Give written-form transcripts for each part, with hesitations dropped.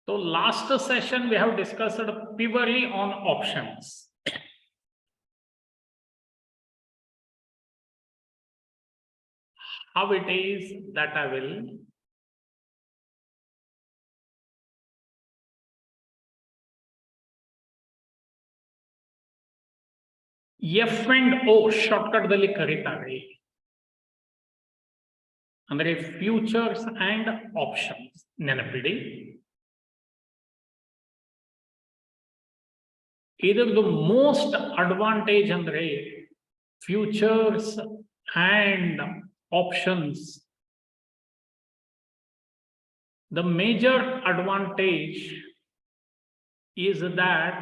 So last session we have discussed purely on options. How it is that I will F and O shortcut ದಲ್ಲಿ ಕರೀತಾರೆ ಅಂದ್ರೆ futures and options. ನೆನಪಿಡಿ, ಇದರದ್ದು most advantage ಅಂದ್ರೆ futures and options. The major advantage is that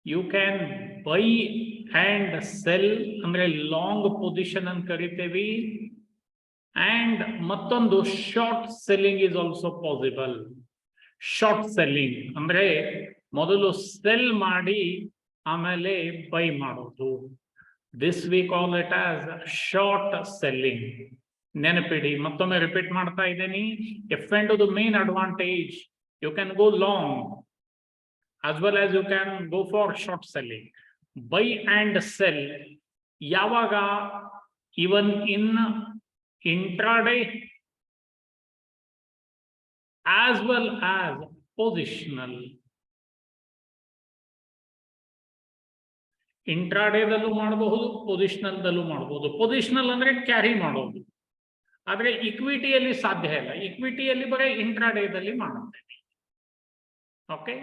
you can buy and sell ಅಂದ್ರೆ long position ಅಂತ ಕರಿತೇವೆ, and ಮತ್ತೊಂದು short selling is also possible. Short selling ಅಂದ್ರೆ ಮೊದಲು ಸೆಲ್ ಮಾಡಿ ಆಮೇಲೆ ಬೈ ಮಾಡೋದು. This we call it as short selling. ನೆನಪಿಡಿ, ಮತ್ತೊಮ್ಮೆ ರಿಪೀಟ್ ಮಾಡ್ತಾ ಇದ್ದೇನೆ. F and the main advantage, you can go long as well as you can go for short selling. Buy and sell yavaga, even in intraday as well as positional. Intraday ದಲ್ಲೂ ಮಾಡಬಹುದು, positional ದಲ್ಲೂ ಮಾಡಬಹುದು. Positional ಅಂದ್ರೆ carry ಮಾಡೋದು, ಆದ್ರೆ ಇಕ್ವಿಟಿಯಲ್ಲಿ ಸಾಧ್ಯ ಇಲ್ಲ. ಇಕ್ವಿಟಿಯಲ್ಲಿ ಬರೀ ಇಂಟ್ರಾಡೇದಲ್ಲಿ ಮಾಡುತ್ತೇವೆ. ಓಕೆ,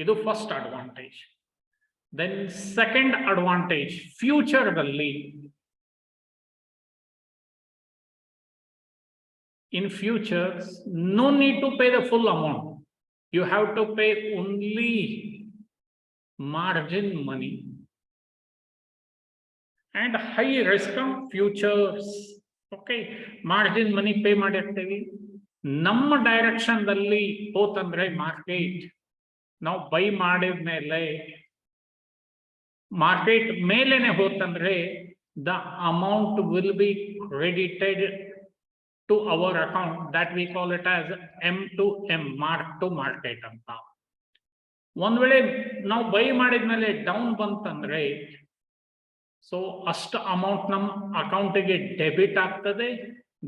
ಇದು first advantage. Then second advantage, ಫ್ಯೂಚರ್ದಲ್ಲಿ in futures no need to pay the full amount. You have to pay only margin money and high risk of futures. Okay, margin money pay ಮಾಡಿರ್ತೀವಿ. ನಮ್ಮ direction ದಲ್ಲಿ ಹೋತಂದ್ರೆ market, ನಾವು by ಮಾಡಿದ ಮೇಲೆ market ಮೇಲೇನೆ ಹೋತಂದ್ರೆ the amount will be credited to our account. That we call it as M to M, mark to market ಅಂತ. ಒಂದ್ ವೇಳೆ ನಾವು ಬೈ ಮಾಡಿದ್ಮೇಲೆ ಡೌನ್ ಬಂತಂದ್ರೆ ಸೊ ಅಷ್ಟು ಅಮೌಂಟ್ ನಮ್ಮ ಅಕೌಂಟಿಗೆ ಡೆಬಿಟ್ ಆಗ್ತದೆ.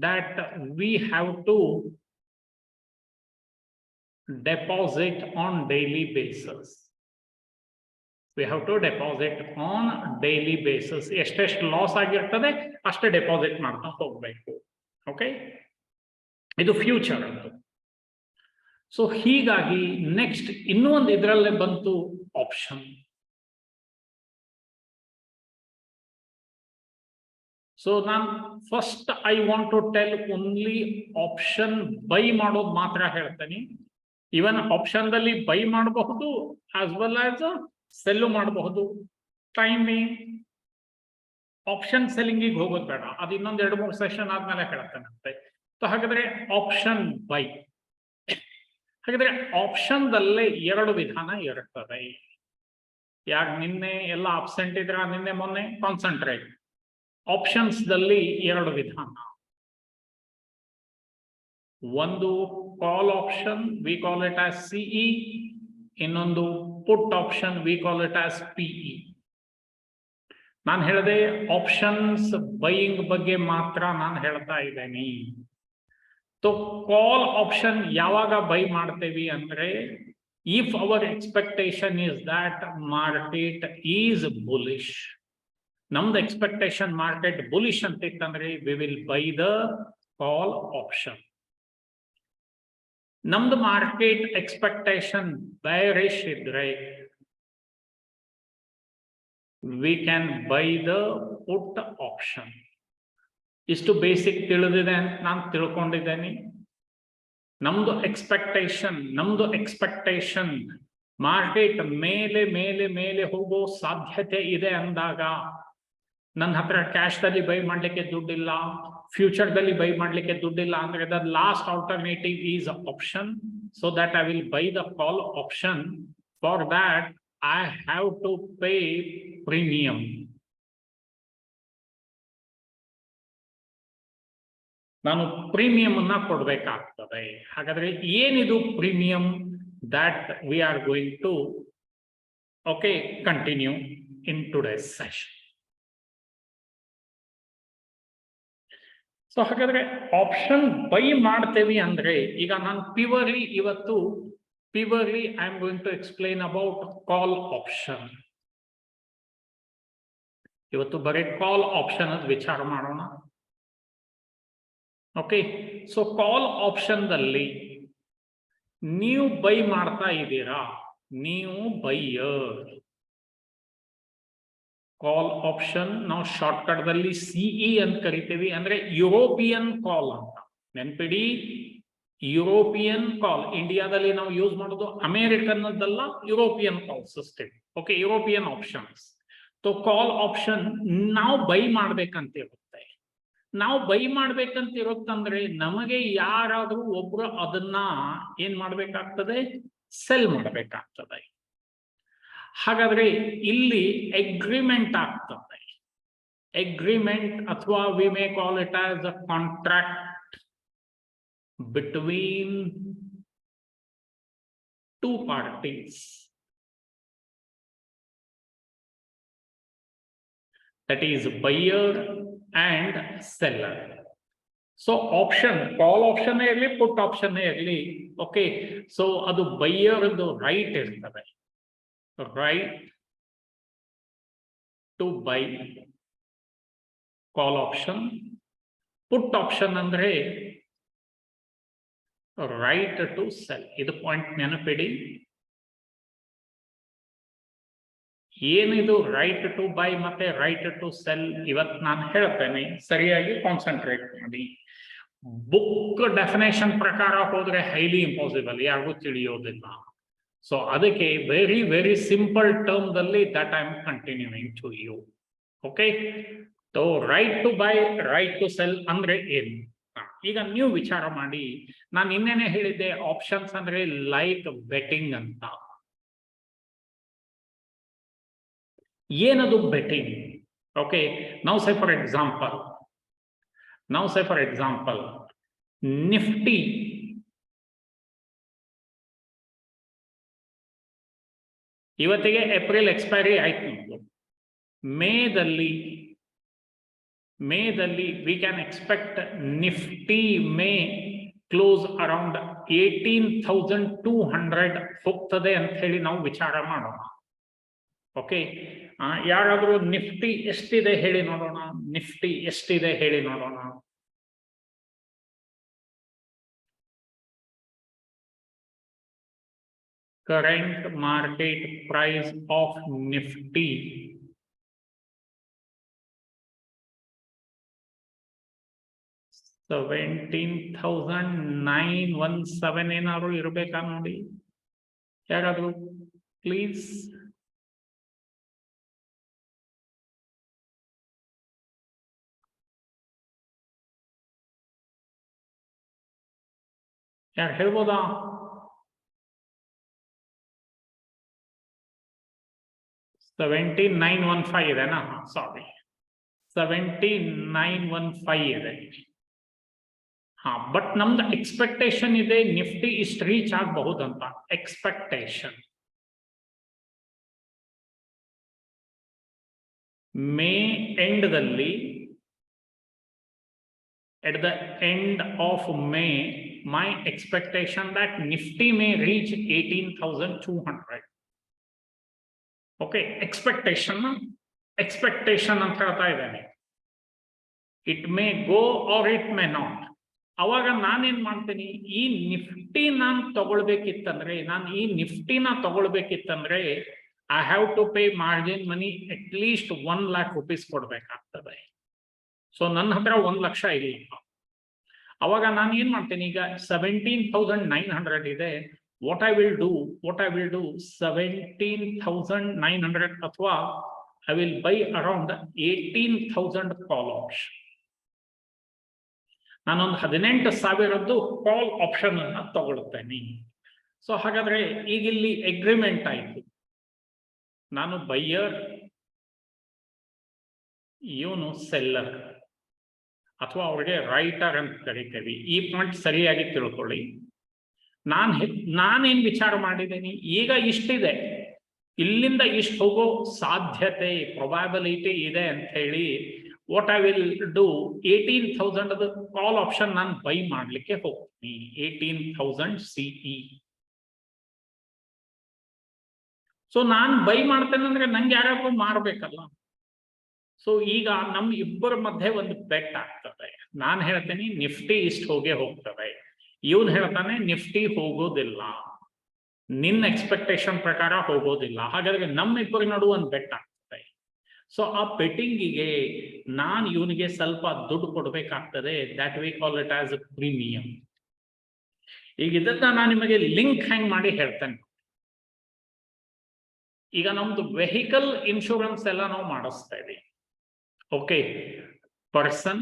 That we have to deposit on daily basis. We have to deposit on daily basis. ಎಷ್ಟೆಷ್ಟು ಲಾಸ್ ಆಗಿರ್ತದೆ ಅಷ್ಟೇ ಡೆಪಾಸಿಟ್ ಮಾಡ್ತಾ ಹೋಗ್ಬೇಕು. ಓಕೆ, ಇದು ಫ್ಯೂಚರ್ ಅಂತ. ಸೊ ಹೀಗಾಗಿ ನೆಕ್ಸ್ಟ್ ಇನ್ನೂ ಒಂದು ಇದರಲ್ಲೇ ಬಂತು ಆಪ್ಷನ್. ಸೊ ನಾನು first I want to tell only option buy ಮಾಡೋದು ಮಾತ್ರ ಹೇಳ್ತೇನೆ. ಇವನ್ ಆಪ್ಷನ್ ದಲ್ಲಿ ಬೈ ಮಾಡಬಹುದು ಆಸ್ ವೆಲ್ ಆಸ್ ಸೆಲ್ಲು ಮಾಡಬಹುದು. ಟೈಮಿಂಗ್ ಆಪ್ಷನ್ ಸೆಲ್ಲಿಂಗಿಗೆ ಹೋಗೋದು ಬೇಡ, ಅದು ಇನ್ನೊಂದು 2-3 ಸೆಷನ್ ಆದ್ಮೇಲೆ ಹೇಳ್ತೇನೆ. ಹಾಗಾದ್ರೆ ಆಪ್ಷನ್ ಬೈ, ಹಾಗಾದ್ರೆ ಆಪ್ಷನ್ ದಲ್ಲೇ 2 ವಿಧಾನ ಇರುತ್ತದೆ. ಯಾಕೆ ನಿನ್ನೆ ಎಲ್ಲ ಅಬ್ಸೆಂಟ್ ಇದ್ರ, ನಿನ್ನೆ ಮೊನ್ನೆ ಕಾನ್ಸಂಟ್ರೇಟ್. ಆಪ್ಷನ್ಸ್ ದಲ್ಲಿ 2 ವಿಧಾನ. ಒಂದು call option, we call it as CE. ಇನ್ನೊಂದು put option, we call it as PE. ನಾನು ಹೇಳಿದೆ ಆಪ್ಷನ್ಸ್ ಬೈಯಿಂಗ್ ಬಗ್ಗೆ ಮಾತ್ರ ನಾನು ಹೇಳ್ತಾ ಇದ್ದೇನೆ. ಸೊ ಕಾಲ್ ಆಪ್ಷನ್ ಯಾವಾಗ ಬೈ ಮಾಡ್ತೇವಿ ಅಂದ್ರೆ, if our expectation is that market is bullish. ನಮ್ದು ಎಕ್ಸ್ಪೆಕ್ಟೇಷನ್ ಮಾರ್ಕೆಟ್ ಬುಲಿಶ್ ಅಂತ ಇತ್ತಂದ್ರೆ we will buy the call option. ನಮ್ದು ಮಾರ್ಕೆಟ್ ಎಕ್ಸ್ಪೆಕ್ಟೇಷನ್ ಬೇರಿಶ್ ಇದ್ರೆ we can buy the put option. ಇಷ್ಟು ಬೇಸಿಕ್ ತಿಳಿದಿದೆ ಅಂತ ನಾನು ತಿಳ್ಕೊಂಡಿದ್ದೇನೆ. ನಮ್ದು ಎಕ್ಸ್ಪೆಕ್ಟೇಷನ್ ಮಾರ್ಕೆಟ್ ಮೇಲೆ ಮೇಲೆ ಮೇಲೆ ಹೋಗೋ ಸಾಧ್ಯತೆ ಇದೆ ಅಂದಾಗ, ನನ್ನ ಹತ್ರ ಕ್ಯಾಶ್ ದಲ್ಲಿ ಬೈ ಮಾಡ್ಲಿಕ್ಕೆ ದುಡ್ಡಿಲ್ಲ, ಫ್ಯೂಚರ್ ದಲ್ಲಿ ಬೈ ಮಾಡ್ಲಿಕ್ಕೆ ದುಡ್ಡಿಲ್ಲ ಅಂದ್ರೆ the last alternative is option. So that I will buy the call option. For that I have to pay premium. ನಾನು ಪ್ರೀಮಿಯಂ ಅನ್ನ ಕೊಡಬೇಕಾಗ್ತದೆ. ಹಾಗಾದ್ರೆ ಏನಿದು premium that we are going to continue in today's session. So ಹಾಗಾದ್ರೆ option buy ಮಾಡ್ತೇವೆ ಅಂದ್ರೆ ಈಗ ನಾನು purely I am going to explain about call option. ಇವತ್ತು ಬರೀ ಕಾಲ್ ಆಪ್ಷನ್ ಅದು ವಿಚಾರ ಮಾಡೋಣ. ಓಕೆ, ಸೊ ಕಾಲ್ ಆಪ್ಷನ್ದಲ್ಲಿ ನೀವು ಬೈ ಮಾಡ್ತಾ ಇದ್ದೀರಾ, ನೀವು ಬೈಯರ್. ಕಾಲ್ ಆಪ್ಷನ್ ನಾವು ಶಾರ್ಟ್ಕಟ್ ದಲ್ಲಿ ಸಿಇ ಅಂತ ಕರಿತೀವಿ, ಅಂದ್ರೆ ಯುರೋಪಿಯನ್ ಕಾಲ್ ಅಂತ ನೆನ್ಪಿಡಿ. ಯುರೋಪಿಯನ್ ಕಾಲ್ ಇಂಡಿಯಾದಲ್ಲಿ ನಾವು ಯೂಸ್ ಮಾಡೋದು ಅಮೆರಿಕನ್ ಅದಲ್ಲ, European call system. Okay, European options. So call option ನಾವು ಬೈ ಮಾಡ್ಬೇಕಂತಿರುತ್ತೆ. ನಾವು ಬೈ ಮಾಡ್ಬೇಕಂತ ಇರುತ್ತಂದ್ರೆ ನಮಗೆ ಯಾರಾದ್ರೂ ಒಬ್ರು ಅದನ್ನ ಏನ್ ಮಾಡ್ಬೇಕಾಗ್ತದೆ, ಸೆಲ್ ಮಾಡ್ಬೇಕಾಗ್ತದೆ. ಹಾಗಾದ್ರೆ ಇಲ್ಲಿ ಅಗ್ರಿಮೆಂಟ್ ಆಗ್ತದೆ. ಅಗ್ರಿಮೆಂಟ್ ಅಥವಾ we may call it as a contract between two parties. That is buyer and seller. So option, call option ಇರಲಿ, put option ಇರಲಿ, ಓಕೆ. ಸೊ ಅದು ಬೈಯರ್ ರೈಟ್ ಇರ್ತದೆ, right to buy call option. Put option ಅಂದ್ರೆ right to sell. ಇದು point ನೆನಪಿಡಿ. ಏನಿದು right to buy ಮತ್ತೆ right to sell ಇವತ್ತು ನಾನು ಹೇಳ್ತೇನೆ, ಸರಿಯಾಗಿ ಕಾನ್ಸಂಟ್ರೇಟ್ ಮಾಡಿ. ಬುಕ್ ಡೆಫಿನೇಷನ್ ಪ್ರಕಾರ ಹೋದ್ರೆ ಹೈಲಿ ಇಂಪಾಸಿಬಲ್, ಯಾರಿಗೂ ತಿಳಿಯೋದಿಲ್ಲ. ಸೊ ಅದಕ್ಕೆ ವೆರಿ ವೆರಿ ಸಿಂಪಲ್ ಟರ್ಮ್ ದಲ್ಲಿ that I am continuing to you. Okay, so right to buy, right to sell ಅಂದ್ರೆ ಏನು? ಈಗ ನೀವು ವಿಚಾರ ಮಾಡಿ. ನಾನು ಇನ್ನೇನೆ ಹೇಳಿದ್ದೆ, ಆಪ್ಷನ್ಸ್ ಅಂದ್ರೆ ಲೈಕ್ ಬೆಟ್ಟಿಂಗ್ ಅಂತ. ಏನದು ಬೆಟ್ಟಿಂಗ್? ಓಕೆ, ನಾವು ಸೇ ಫಾರ್ ಎಕ್ಸಾಂಪಲ್ ನಿಫ್ಟಿ ಇವತ್ತಿಗೆ ಏಪ್ರಿಲ್ ಎಕ್ಸ್ಪೈರಿ ಆಯ್ತು. ಮೇದಲ್ಲಿ we can expect Nifty May close around 18,200 ಹೋಗ್ತದೆ ಅಂತ ಹೇಳಿ ನಾವು ವಿಚಾರ ಮಾಡೋಣ. ಓಕೆ, ಯಾರಾದ್ರೂ ನಿಫ್ಟಿ ಎಷ್ಟಿದೆ ಹೇಳಿ ನೋಡೋಣ. ನಿಫ್ಟಿ ಎಷ್ಟಿದೆ ಹೇಳಿ ನೋಡೋಣ. Current market price of Nifty $17,917 ಏನಾದ್ರು ಇರ್ಬೇಕಾ ನೋಡಿ ಯಾರಾದ್ರೂ ಪ್ಲೀಸ್. ಯಾರು ಹೇಳ್ಬೋದಾ? $17,915 ಇದೆನಾ? ಸಾರಿ, 17,915 ಇದೆ. ಬಟ್ ನಮ್ದು ಎಕ್ಸ್ಪೆಕ್ಟೇಷನ್ ಇದೆ ನಿಫ್ಟಿ ಇಷ್ಟು ರೀಚ್ ಆಗಬಹುದಂತ. ಎಕ್ಸ್ಪೆಕ್ಟೇಷನ್ ಮೇ ಎಂಡ್ದಲ್ಲಿ, at the end of May, my expectation that Nifty may reach 18,200. Okay, expectation ಅಂತ ಹೇಳ್ತಾ ಇದ್ದೇನೆ. It may go or it may not. ಅವಾಗ ನಾನೇನ್ ಮಾಡ್ತೀನಿ, ಈ ನಿಫ್ಟಿ ನಾನು ತಗೊಳ್ಬೇಕಿತ್ತಂದ್ರೆ I have to pay margin money at least 1 lakh rupees ಕೊಡ್ಬೇಕಾಗ್ತದೆ. So ನನ್ನ ಹತ್ರ 1 ಲಕ್ಷ ಇಲ್ಲ. ಅವಾಗ ನಾನು ಏನ್ ಮಾಡ್ತೀನಿ, ಈಗ 17,900 ಇದೆ. ವಾಟ್ ಐ ವಿಲ್ ಡೂ 17,900 ಅಥವಾ I will by around 18,000 call option. ನಾನೊಂದು 18,000 ಕಾಲ್ ಆಪ್ಷನ್ ಅನ್ನ ತಗೊಳ್ತೇನೆ. ಸೊ ಹಾಗಾದ್ರೆ ಈಗ ಇಲ್ಲಿ ಅಗ್ರಿಮೆಂಟ್ ಆಯ್ತು. ನಾನು ಬೈಯರ್, ಇವನು ಸೆಲ್ಲರ್. ಅಥವಾ ಅವ್ರಿಗೆ ರೈಟರ್ ಅಂತ ಕರಿತೀವಿ. ಈ ಪಾಯಿಂಟ್ ಸರಿಯಾಗಿ ತಿಳ್ಕೊಳ್ಳಿ. ನಾನೇನ್ ವಿಚಾರ ಮಾಡಿದ್ದೀನಿ, ಈಗ ಇಷ್ಟಿದೆ, ಇಲ್ಲಿಂದ ಇಷ್ಟು ಹೋಗೋ ಸಾಧ್ಯತೆ ಪ್ರೊಬ್ಯಾಬಿಲಿಟಿ ಇದೆ ಅಂತ ಹೇಳಿ what I will do, 18,000 call option ನಾನು ಬೈ ಮಾಡ್ಲಿಕ್ಕೆ ಹೋಗ್ತೀನಿ. 18,000 CE. ಸೊ ನಾನು ಬೈ ಮಾಡ್ತೇನೆ ಅಂದ್ರೆ ನಂಗೆ ಯಾರಾದ್ರೂ ಮಾರ್ಬೇಕಲ್ಲ. ಸೊ ಈಗ ನಮ್ ಇಬ್ಬರ ಮಧ್ಯೆ ಒಂದು ಬೆಟ್ ಆಗ್ತದೆ. ನಾನು ಹೇಳ್ತೇನೆ ನಿಫ್ಟಿ ಇಷ್ಟು ಹೋಗ್ತದೆ, ಇವನ್ ಹೇಳ್ತಾನೆ ನಿಫ್ಟಿ ಹೋಗೋದಿಲ್ಲ, ನಿನ್ನ ಎಕ್ಸ್ಪೆಕ್ಟೇಷನ್ ಪ್ರಕಾರ ಹೋಗೋದಿಲ್ಲ. ಹಾಗಾದ್ರೆ ನಮ್ಮಿಬ್ಬರ ನಡುವೆ ಒಂದು ಬೆಟ್ ಆಗ್ತದೆ. ಸೊ ಆ ಬೆಟ್ಟಿಂಗಿಗೆ ನಾನು ಇವನಿಗೆ ಸ್ವಲ್ಪ ದುಡ್ಡು ಕೊಡ್ಬೇಕಾಗ್ತದೆ. That we call it as premium. ಈಗ ಇದನ್ನ ನಾನು ನಿಮಗೆ ಲಿಂಕ್ ಹ್ಯಾಂಗ್ ಮಾಡಿ ಹೇಳ್ತೇನೆ. ಈಗ ನಮ್ದು ವೆಹಿಕಲ್ ಇನ್ಶೂರೆನ್ಸ್ ಎಲ್ಲ ನಾವು ಮಾಡಿಸ್ತಾ ಇದೀವಿ. ಓಕೆ, ಪರ್ಸನ್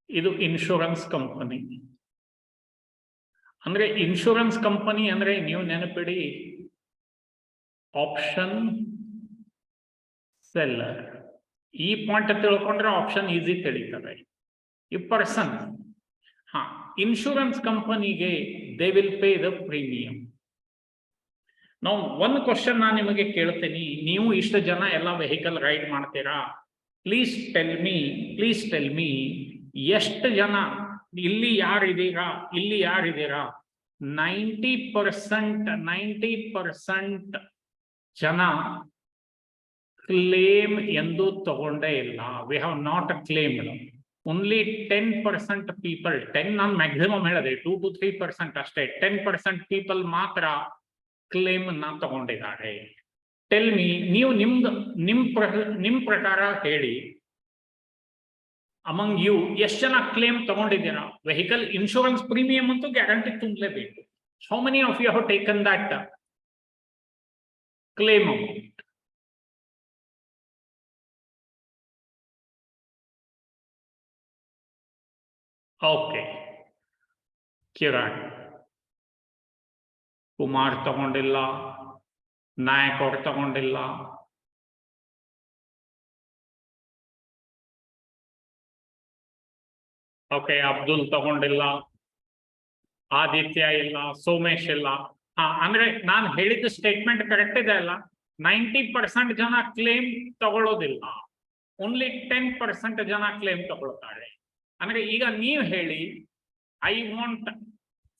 ಇದು ಇನ್ಶೂರೆನ್ಸ್ ಕಂಪನಿ. ಅಂದ್ರೆ ಇನ್ಶೂರೆನ್ಸ್ ಕಂಪನಿ ಅಂದ್ರೆ ನೀವು ನೆನಪಿಡಿ, ಆಪ್ಷನ್ ಸೆಲ್ಲರ್. ಈ ಪಾಯಿಂಟ್ ತಿಳ್ಕೊಂಡ್ರೆ ಆಪ್ಷನ್ ಈಸಿ ತಿಳಿತದೆ. ಈ ಪರ್ಸನ್, ಇನ್ಶೂರೆನ್ಸ್ ಕಂಪನಿಗೆ they will pay the premium. ನಾವು ಒಂದು ಕ್ವಶನ್ ನಾನು ನಿಮಗೆ ಕೇಳ್ತೀನಿ, ನೀವು ಇಷ್ಟು ಜನ ಎಲ್ಲ ವೆಹಿಕಲ್ ರೈಡ್ ಮಾಡ್ತೀರಾ, ಪ್ಲೀಸ್ ಟೆಲ್ ಮೀ ಎಷ್ಟು ಜನ ಇಲ್ಲಿ ಯಾರಿದ್ದೀರಾ, ಇಲ್ಲಿ ಯಾರಿದ್ದೀರಾ? 90% ಜನ ಕ್ಲೇಮ್ ಎಂದು ತಗೊಂಡೇ ಇಲ್ಲ. We have not claimed. Only 10% people, 10 ನಾನು ಮ್ಯಾಕ್ಸಿಮಮ್ ಹೇಳಿದೆ, 2 to 3% ಅಷ್ಟೇ, 10% ಪೀಪಲ್ ಮಾತ್ರ ಕ್ಲೇಮ್ ಅನ್ನ ತಗೊಂಡಿದ್ದಾರೆ. ಟೆಲ್ ಮೀ, ನೀವು ನಿಮ್ ಪ್ರಕಾರ ಹೇಳಿ, ಅಮಂಗ್ ಯು ಎಷ್ಟು ಜನ ಕ್ಲೇಮ್ ತಗೊಂಡಿದ್ದೀರಾ? ವೆಹಿಕಲ್ ಇನ್ಶೂರೆನ್ಸ್ ಪ್ರೀಮಿಯಂ ಅಂತೂ ಗ್ಯಾರಂಟಿ ತುಂಬಲೇಬೇಕು. How many of you have taken that claim amount? Okay, Kiran, Kumar ತಗೊಂಡಿಲ್ಲ, ನಾಯಕ್ ಅವ್ರು ತಗೊಂಡಿಲ್ಲ, ಓಕೆ, ಅಬ್ದುಲ್ ತಗೊಂಡಿಲ್ಲ, ಆದಿತ್ಯ ಇಲ್ಲ, ಸೋಮೇಶ್ ಇಲ್ಲ. ಅಂದ್ರೆ ನಾನು ಹೇಳಿದ ಸ್ಟೇಟ್ಮೆಂಟ್ ಕರೆಕ್ಟ್ ಇದೆ ಅಲ್ಲ? 90% ಜನ ಕ್ಲೇಮ್ ತಗೊಳ್ಳೋದಿಲ್ಲ, ಓನ್ಲಿ 10% ಜನ ಕ್ಲೇಮ್ ತಗೊಳ್ತಾರೆ. ಅಂದ್ರೆ ಈಗ ನೀವು ಹೇಳಿ, I want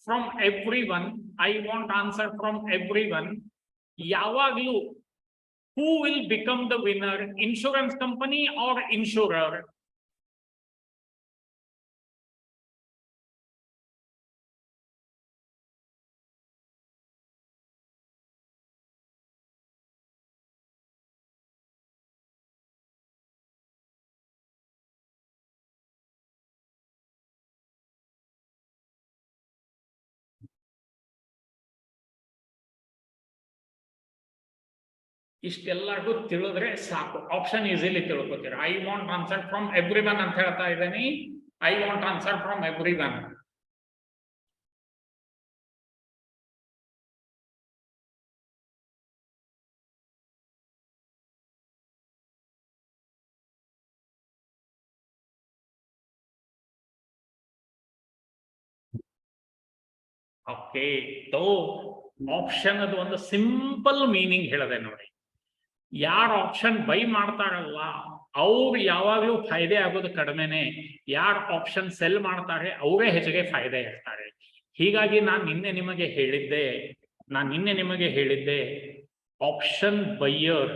from everyone, answer from everyone. ಯಾವಾಗ್ಲೂ who will become the winner, insurance company or insurer? ಇಷ್ಟೆಲ್ಲರಿಗೂ ತಿಳಿದ್ರೆ ಸಾಕು, ಆಪ್ಷನ್ ಈಸಿಲಿ ತಿಳ್ಕೊತೀರ. I want answer from everyone ಅಂತ ಹೇಳ್ತಾ ಇದ್ದೀನಿ. I want answer from everyone. Okay, option ಅದು ಒಂದು ಸಿಂಪಲ್ ಮೀನಿಂಗ್ ಹೇಳಿದೆ ನೋಡಿ. ಯಾರು ಆಪ್ಷನ್ ಬೈ ಮಾಡ್ತಾರಲ್ಲ ಅವ್ರು ಯಾವಾಗ್ಲೂ ಫಾಯ್ದೆ ಆಗೋದು ಕಡಿಮೆನೆ. ಯಾರು ಆಪ್ಷನ್ ಸೆಲ್ ಮಾಡ್ತಾರೆ ಅವರೇ ಹೆಚ್ಚಿಗೆ ಫಾಯ್ದೆ ಇರ್ತಾರೆ. ಹೀಗಾಗಿ ನಾನು ನಿನ್ನೆ ನಿಮಗೆ ಹೇಳಿದ್ದೆ option buyer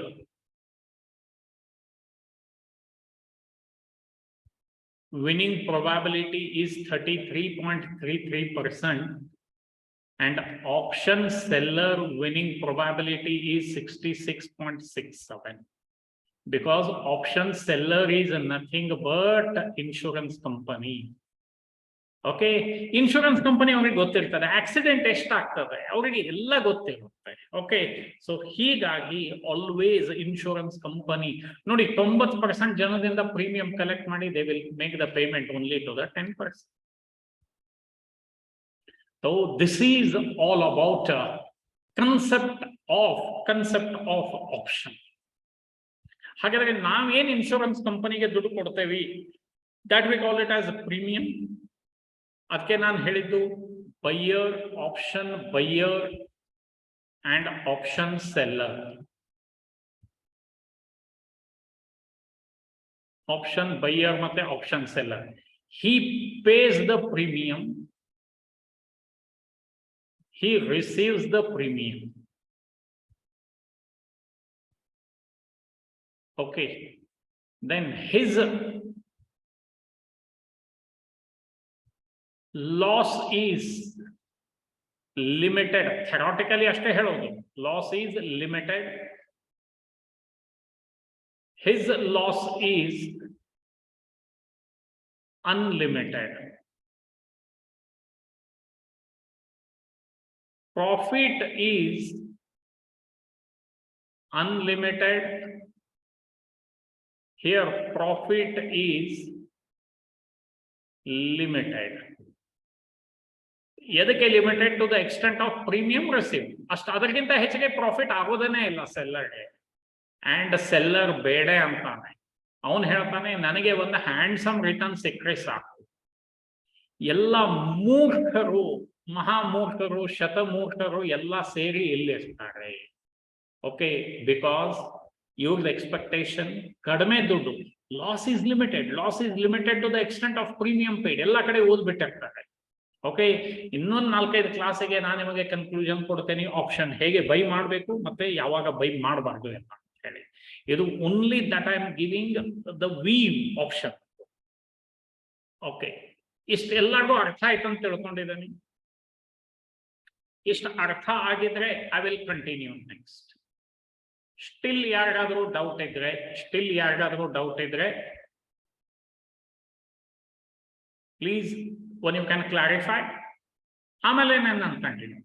winning probability is 33.33% and option seller winning probability is 66.67, because option seller is nothing but insurance company. Okay, insurance company ಅವ್ರಿಗೆ ಗೊತ್ತಿರ್ತದೆ, ಆಕ್ಸಿಡೆಂಟ್ ಎಷ್ಟಾಗ್ತದೆ ಅವರಿಗೆ ಎಲ್ಲ ಗೊತ್ತಿರುತ್ತೆ. ಓಕೆ, ಸೊ ಹೀಗಾಗಿ ಆಲ್ವೇಸ್ ಇನ್ಶೂರೆನ್ಸ್ ಕಂಪನಿ ನೋಡಿ 90% ಜನದಿಂದ ಪ್ರೀಮಿಯಂ ಕಲೆಕ್ಟ್ ಮಾಡಿ they will make the payment only to the 10%. So this is all about concept of option. ಹಾಗಾದ್ರೆ ನಾವೇನ್ ಇನ್ಶೂರೆನ್ಸ್ ಕಂಪನಿಗೆ ದುಡ್ಡು ಕೊಡ್ತೇವಿ, that we call it as premium. ಅದಕ್ಕೆ ನಾನು ಹೇಳಿದ್ದು buyer, option buyer and option seller. Option buyer ಮತ್ತೆ option seller. He pays the premium, he receives the premium. Okay, then his loss is limited. Theoretically ashte helodu, loss is limited. His loss is unlimited. Profit is unlimited. Here profit is limited. ಎದಕ್ಕೆ limited? To the extent of premium receive. ಅಷ್ಟು ಅದಕ್ಕಿಂತ ಹೆಚ್ಚಿಗೆ profit ಆಗೋದೇನೆ ಇಲ್ಲ ಸೆಲ್ಲರ್ಗೆ. And seller ಬೇಡ ಅಂತಾನೆ. ಅವನು ಹೇಳ್ತಾನೆ ನನಗೆ ಒಂದು ಹ್ಯಾಂಡ್ಸಮ್ ರಿಟರ್ನ್ ಸಿಕ್ಕರೆ ಸಾಕು. ಎಲ್ಲ ಮೂರ್ಖರು, ಮಹಾಮೂರ್ಖರು, ಶತಮೂರ್ಖರು ಎಲ್ಲ ಸೇರಿ ಇಲ್ಲಿ ಇರ್ತಾರೆ. ಓಕೆ, ಬಿಕಾಸ್ ಇವ್ರ ಎಕ್ಸ್ಪೆಕ್ಟೇಷನ್ ಕಡಿಮೆ ದುಡ್ಡು. Loss is limited, loss is limited to the extent of premium paid. ಎಲ್ಲ ಕಡೆ ಓದ್ಬಿಟ್ಟಿರ್ತಾರೆ. ಓಕೆ, ಇನ್ನೊಂದು 4-5 ಕ್ಲಾಸಿಗೆ ನಾನು ನಿಮಗೆ ಕನ್ಕ್ಲೂಷನ್ ಕೊಡ್ತೇನೆ, ಆಪ್ಷನ್ ಹೇಗೆ ಬೈ ಮಾಡಬೇಕು ಮತ್ತೆ ಯಾವಾಗ ಬೈ ಮಾಡಬಾರ್ದು ಅಂತ ಹೇಳಿ. ಇದು only that I am giving the view option. Okay, ಇಷ್ಟು ಎಲ್ಲರಿಗೂ ಅರ್ಥ ಆಯ್ತು ಅಂತ ತಿಳ್ಕೊಂಡಿದ್ದೀನಿ. ಇಷ್ಟು ಅರ್ಥ ಆಗಿದ್ರೆ I will continue next. Still ಯಾರಿಗಾದ್ರೂ ಡೌಟ್ ಇದ್ರೆ please when you can clarify, ಆಮೇಲೆ ನಾನು continue.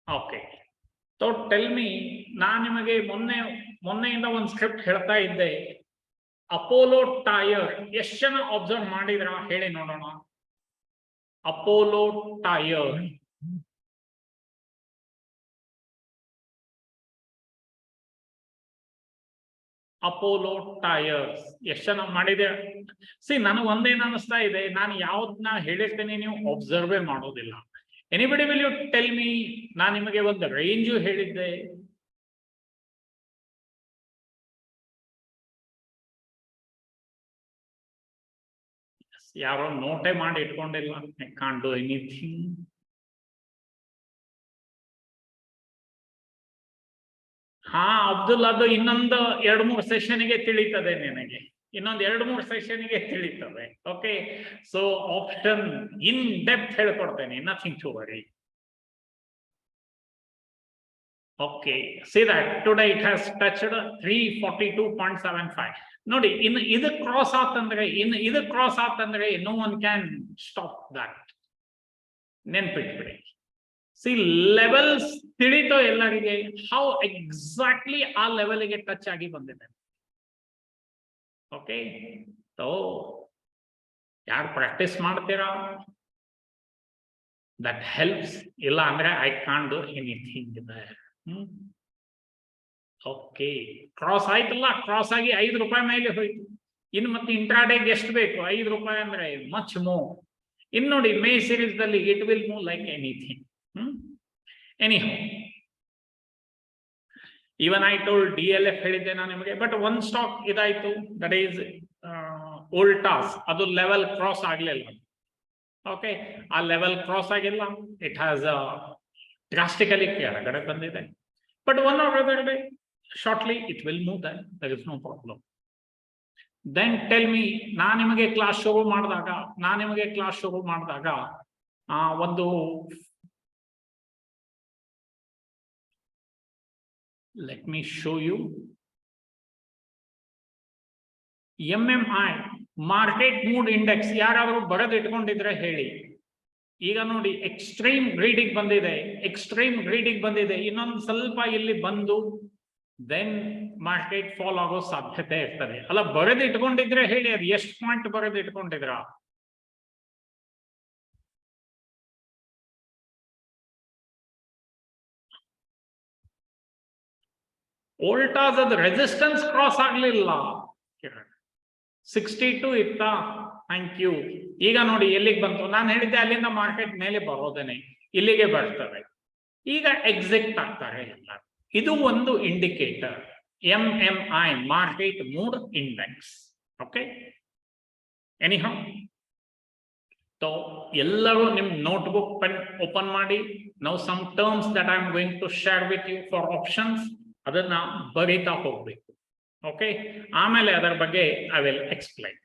Okay, so tell me, ನಾನು ನಿಮಗೆ ಮೊನ್ನೆಯಿಂದ ಒಂದು ಸ್ಕ್ರಿಪ್ಟ್ ಹೇಳ್ತಾ ಇದ್ದೆ. ಅಪೋಲೋ ಟೈರ್ ಎಷ್ಟು ಜನ ಅಬ್ಸರ್ವ್ ಮಾಡಿದ್ರ ಹೇಳಿ ನೋಡೋಣ. ಅಪೋಲೋ ಟೈರ್ ಅಪೋಲೋ ಟೈರ್ಸ್ ಎಷ್ಟು ಜನ ಮಾಡಿದೆ? ನನಗೆ ಒಂದೇನು ಅನಿಸ್ತಾ ಇದೆ, ನಾನು ಯಾವ್ದನ್ನ ಹೇಳಿರ್ತೀನಿ ನೀವು ಅಬ್ಸರ್ವೇ ಮಾಡೋದಿಲ್ಲ. Anybody will you tell me? ನಾನು ನಿಮಗೆ ಒಂದು ರೇಂಜು ಹೇಳಿದ್ದೆ. ಯಾರೋ ನೋಟೇ ಮಾಡಿ ಇಟ್ಕೊಂಡಿಲ್ಲ. I can't do anything. ಹಾ ಅಬ್ದುಲ್, ಅದು ಇನ್ನೊಂದು 2-3 ಸೆಷನ್ಗೆ ತಿಳಿತದೆ ನಿನಗೆ. ಇನ್ನೊಂದು 2-3 ಸೆಷನ್ಗೆ ತಿಳಿತದೆ. Okay, so option in depth ಹೇಳ್ಕೊಡ್ತೇನೆ, nothing to worry. Okay, see that today it has touched 342.75. ನೋಡಿ, ಇನ್ನು ಇದು ಕ್ರಾಸ್ ಆತಂದ್ರೆ no one can stop that. ನೆನ್ಪಿಟ್ಬಿಡಿ. ಸಿ ಲೆವೆಲ್ಸ್ ತಿಳಿತೋ ಎಲ್ಲರಿಗೆ? ಹೌ ಎಕ್ಸಾಕ್ಟ್ಲಿ ಆ ಲೆವೆಲ್ಗೆ ಟಚ್ ಆಗಿ ಬಂದಿದೆ. ಓಕೆ, ಸೊ ಯಾರು ಪ್ರಾಕ್ಟೀಸ್ ಮಾಡ್ತೀರಾ ದಟ್ ಹೆಲ್ಪ್ಸ್. ಇಲ್ಲ ಅಂದ್ರೆ I can't do anything there. Okay, cross ಆಯ್ತಲ್ಲ, ಕ್ರಾಸ್ ಆಗಿ 5 ರೂಪಾಯಿ ಮೇಲೆ ಹೋಯ್ತು. ಇನ್ನು ಮತ್ತೆ ಇಂಟ್ರಾಡೇಗೆ ಎಷ್ಟು ಬೇಕು? 5 ರೂಪಾಯಿ ಅಂದ್ರೆ ಮಚ್ ಮೂವ್. ಇನ್ನು ನೋಡಿ, ಮೇ ಸೀರೀಸ್ ದಲ್ಲಿ it will move like anything. Anyhow, even I told DLF ಹೇಳಿದ್ದೆ ನಾನು ನಿಮಗೆ. ಬಟ್ ಒನ್ ಸ್ಟಾಕ್ ಇದಾಯ್ತು, ದಟ್ ಈಸ್ ವೋಲ್ಟಾಸ್. ಅದು ಲೆವೆಲ್ ಕ್ರಾಸ್ ಆಗಲಿಲ್ಲ. ಓಕೆ, ಆ ಲೆವೆಲ್ ಕ್ರಾಸ್ ಆಗಿಲ್ಲ. ಇಟ್ ಹ್ಯಾಸ್ ಡ್ರಾಸ್ಟಿಕಲಿ ಕೆಳಗಡೆ ಬಂದಿದೆ. But one or other day shortly it will move. There is no problem. Then tell me, ನಾನು ನಿಮಗೆ ಕ್ಲಾಸ್ ಶುರು ಮಾಡಿದಾಗ ಒಂದು let me show you MMI market mood index. ಯಾರಾದರೂ ಬರೆದು ಇಟ್ಕೊಂಡಿದ್ರೆ ಹೇಳಿ. ಈಗ ನೋಡಿ, ಎಕ್ಸ್ಟ್ರೀಮ್ ಗ್ರೀಡಿಗೆ ಬಂದಿದೆ. ಇನ್ನೊಂದು ಸ್ವಲ್ಪ ಇಲ್ಲಿ ಬಂದು ದೆನ್ ಮಾರ್ಕೆಟ್ ಫಾಲ್ ಆಗೋ ಸಾಧ್ಯತೆ ಇರ್ತದೆ. ಅಲ್ಲ, ಬರೆದು ಇಟ್ಕೊಂಡಿದ್ರೆ ಹೇಳಿ, ಅದು ಎಷ್ಟು ಪಾಯಿಂಟ್ ಬರೆದು ಇಟ್ಕೊಂಡಿದ್ರ? ವೋಲ್ಟಾಸ್ ಅದು ರೆಸಿಸ್ಟೆನ್ಸ್ ಕ್ರಾಸ್ ಆಗ್ಲಿಲ್ಲ. 62 ಇತ್ತ. Thank you. ಈಗ ನೋಡಿ ಎಲ್ಲಿಗೆ ಬಂತು. ನಾನು ಹೇಳಿದ್ದೆ ಅಲ್ಲಿಂದ ಮಾರ್ಕೆಟ್ ಮೇಲೆ ಬರೋದೇನೆ, ಇಲ್ಲಿಗೆ ಬರ್ತದೆ. ಈಗ ಎಕ್ಸಿಟ್ ಆಗ್ತಾರೆ ಎಲ್ಲ. ಇದು ಒಂದು indicator, MMI market mood index. Okay, anyhow so ಎಲ್ಲರೂ ನಿಮ್ ನೋಟ್ಬುಕ್ ಪೆನ್ ಓಪನ್ ಮಾಡಿ. ನಾವು some terms that I am going to share with you for options, ಅದನ್ನ ಬರೀತಾ ಹೋಗ್ಬೇಕು. ಓಕೆ, ಆಮೇಲೆ ಅದರ ಬಗ್ಗೆ ಐ ವಿಲ್ ಎಕ್ಸ್ಪ್ಲೈನ್.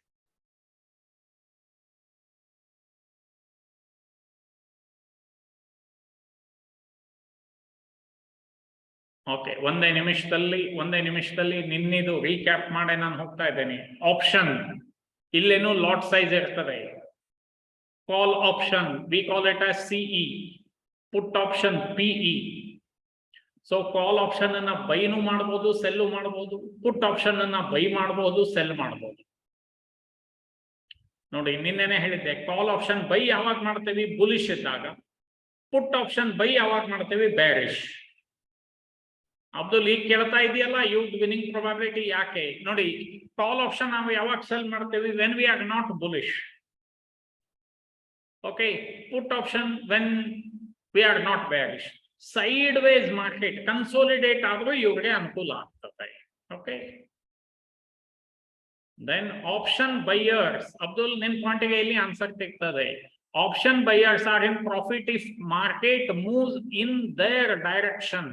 ಓಕೆ, ಒಂದೇ ನಿಮಿಷದಲ್ಲಿ ನಿನ್ನಿದು ರೀಕ್ಯಾಪ್ ಮಾಡಿ ನಾನು ಹೋಗ್ತಾ ಇದ್ದೇನೆ. ಆಪ್ಷನ್ ಇಲ್ಲೇನು ಲಾಟ್ ಸೈಜ್ ಇರ್ತದೆ. ಕಾಲ್ option we call it as CE, put option PE. So call option ಅನ್ನ ಬೈನು ಮಾಡಬಹುದು, ಸೆಲ್ಲು ಮಾಡಬಹುದು. ಪುಟ್ ಆಪ್ಷನ್ ಅನ್ನ ಬೈ ಮಾಡಬಹುದು, ಸೆಲ್ ಮಾಡಬಹುದು. ನೋಡಿ, ನಿನ್ನೆನೆ ಹೇಳಿದ್ದೆ, ಕಾಲ್ ಆಪ್ಷನ್ ಬೈ ಯಾವಾಗ ಮಾಡ್ತೇವೆ? ಬುಲಿಶ್ ಇದ್ದಾಗ. ಪುಟ್ ಆಪ್ಷನ್ ಬೈ ಯಾವಾಗ ಮಾಡ್ತೇವೆ? ಬ್ಯಾರಿಶ್. ಅಬ್ದುಲ್ ಈಗ ಕೇಳ್ತಾ ಇದೆಯಲ್ಲ ಯೂಸ್ ವಿನಿಂಗ್ ಪ್ರೊಬಾಬಿಲಿಟಿ ಯಾಕೆ? ನೋಡಿ, ಕಾಲ್ ಆಪ್ಷನ್ ನಾವು ಯಾವಾಗ ಸೆಲ್ ಮಾಡ್ತೇವೆ? When we are not bullish. Okay, put option when we are not bearish. Sideways market consolidate ಆದ್ರೂ ಇವ್ರಿಗೆ ಅನುಕೂಲ ಆಗ್ತದೆ. Okay, then option buyers. Abdul ನಿನ್ ಪಾಯಿಂಟ್ಗೆ ಇಲ್ಲಿ ಆನ್ಸರ್ ಸಿಗ್ತದೆ. Option buyers are in profit if market moves in their direction.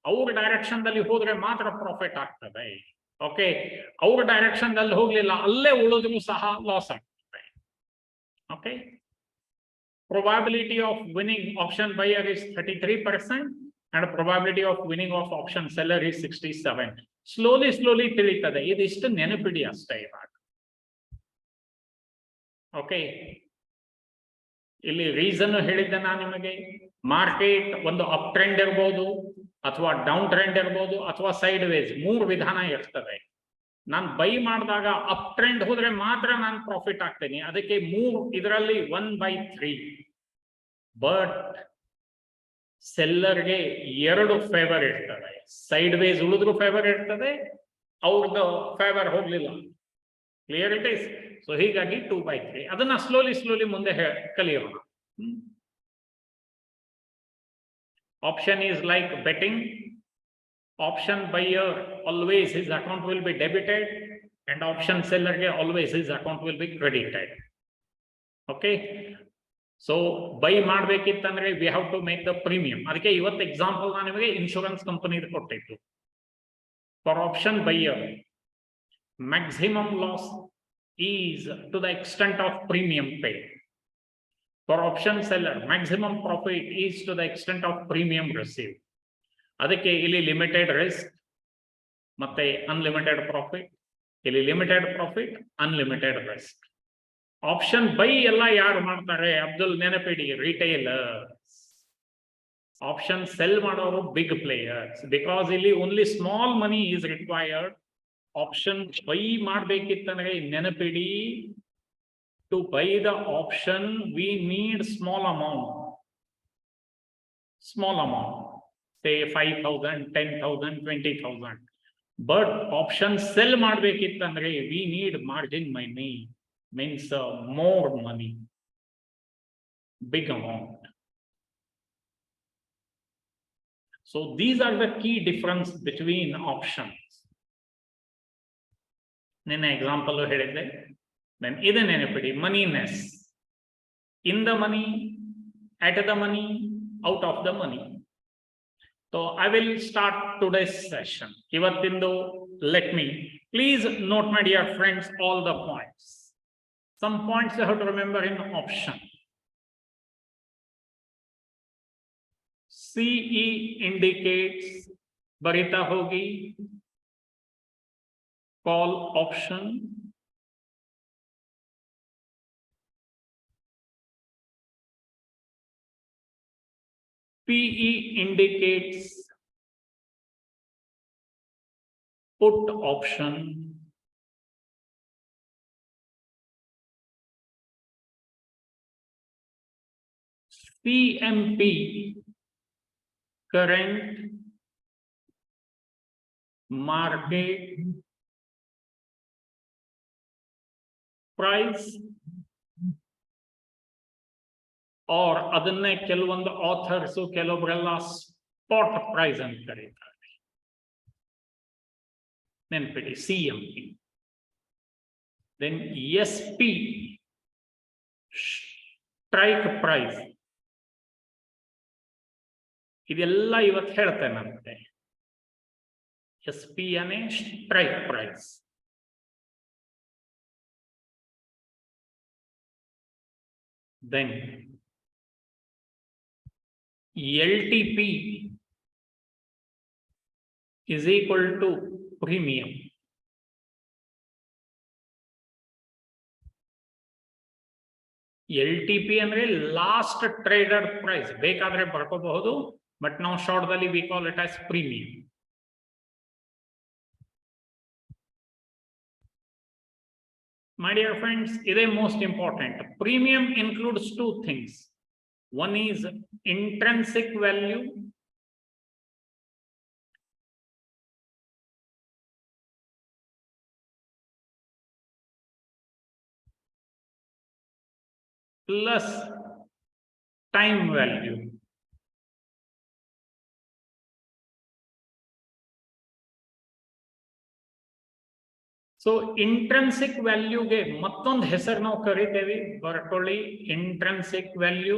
ಅವ್ರ direction ದಲ್ಲಿ ಹೋದ್ರೆ ಮಾತ್ರ ಪ್ರಾಫಿಟ್ ಆಗ್ತದೆ. ಓಕೆ, ಅವ್ರ ಡೈರೆಕ್ಷನ್ ದಲ್ಲಿ ಹೋಗ್ಲಿಲ್ಲ, ಅಲ್ಲೇ ಉಳಿದ್ರು ಸಹ ಲಾಸ್ ಆಗ್ತದೆ. Okay, probability of winning option buyer is 33% and probability of winning of option seller is 67. slowly ತಿಳಿತದೆ. ಇದಿಷ್ಟು ನೆನಪಿಡಿ ಅಷ್ಟೇ ಇವಾಗ. ಓಕೆ, ಇಲ್ಲಿ ರೀಸನ್ ಹೇಳಿದ್ದೆ ನಾನು ನಿಮಗೆ. ಮಾರ್ಕೆಟ್ ಒಂದು ಅಪ್ ಟ್ರೆಂಡ್ ಇರ್ಬೋದು, ಅಥವಾ ಡೌನ್ ಟ್ರೆಂಡ್ ಇರ್ಬೋದು, ಅಥವಾ ಸೈಡ್ ವೇಸ್, 3 ವಿಧಾನ ಇರ್ತದೆ. ನಾನು ಬೈ ಮಾಡಿದಾಗ ಅಪ್ ಟ್ರೆಂಡ್ ಹೋದ್ರೆ ಮಾತ್ರ ನಾನು ಪ್ರಾಫಿಟ್ ಆಗ್ತೇನೆ. ಅದಕ್ಕೆ 3 ಇದರಲ್ಲಿ 1/3. ಬಟ್ ಸೆಲ್ಲರ್ಗೆ 2 ಫೇವರ್ ಇರ್ತದೆ. ಸೈಡ್ ವೇಸ್ ಉಳಿದ್ರು ಫೇವರ್ ಇರ್ತದೆ, ಅವ್ರದ್ದು ಫೇವರ್ ಹೋಗ್ಲಿಲ್ಲ. Clear it is. ಸೊ ಹೀಗಾಗಿ 2/3. ಅದನ್ನ ಸ್ಲೋಲಿ ಮುಂದೆ ಕಲಿಯೋಣ. Option is like betting. Option buyer always his account will be debited and option seller ge always his account will be credited. Okay, so buy ಮಾಡಬೇಕಿತ್ತಂದ್ರೆ we have to make the premium. ಅದಕ್ಕೆ ಇವತ್ತು example ನಾನು ನಿಮಗೆ insurance company ಕೊಟ್ಟಿದ್ದು. For option buyer, maximum loss is to the extent of premium paid. For option seller, maximum profit is to the extent of premium received. ಅದಕ್ಕೆ ಇಲ್ಲಿ limited risk ಮತ್ತೆ unlimited profit. ಇಲ್ಲಿ limited profit, unlimited risk. Option buy ಎಲ್ಲ ಯಾರು ಮಾಡ್ತಾರೆ? ಅಬ್ದುಲ್ ನೆನಪಿಡಿ, retailers. Option sell ಮಾಡೋರು big players. Because ಇಲ್ಲಿ only small money is required. Option buy ಮಾಡ್ಬೇಕಿತ್ತಂದ್ರೆ ನೆನಪಿಡಿ, to buy the option we need small amount. say 5,000, 10,000, 20,000. But option sell ಮಾಡಬೇಕಿತ್ತಂದ್ರೆ we need margin money, means more money, big amount. So these are the key difference between options. ನಿನ್ನ example ಹೇಳಿದ್ದೆ. then ಇದು ನೆನಪಿಡಿ, moneyness. in the money, at the money, out of the money. So I will start today's session. Ivattindu, let me please note, my dear friends, all the points. Some points you have to remember in option. CE indicates barita hogi call option. PE indicates put option. CMP, current market price, or ಅದನ್ನೇ ಕೆಲವೊಂದು author's ಕೆಲವೊಬ್ಬರೆಲ್ಲ spot price ಅಂತ ಕರೀತಾರೆ. ನೆನ್ಪಿಡಿ, CMP. Then SP, strike price. ಇದೆಲ್ಲ ಇವತ್ತು ಹೇಳ್ತೇನಂತೆ. SP ಅನೇ strike price. Then LTP is equal to premium. LTP ಅಂದ್ರೆ ಲಾಸ್ಟ್ ಟ್ರೇಡರ್ ಪ್ರೈಸ್. ಬೇಕಾದ್ರೆ ಬರ್ಕೋಬಹುದು, ಬಟ್ ನಾವು ಶಾರ್ಟ್ದಲ್ಲಿ we call it as premium. My dear friends, it is most important. Premium includes two things. One is intrinsic value, plus time value. So intrinsic ವ್ಯಾಲ್ಯೂಗೆ ಮತ್ತೊಂದು ಹೆಸರು ನಾವು ಕರಿತೇವೆ, ಬರ್ಕೊಳ್ಳಿ. Intrinsic value,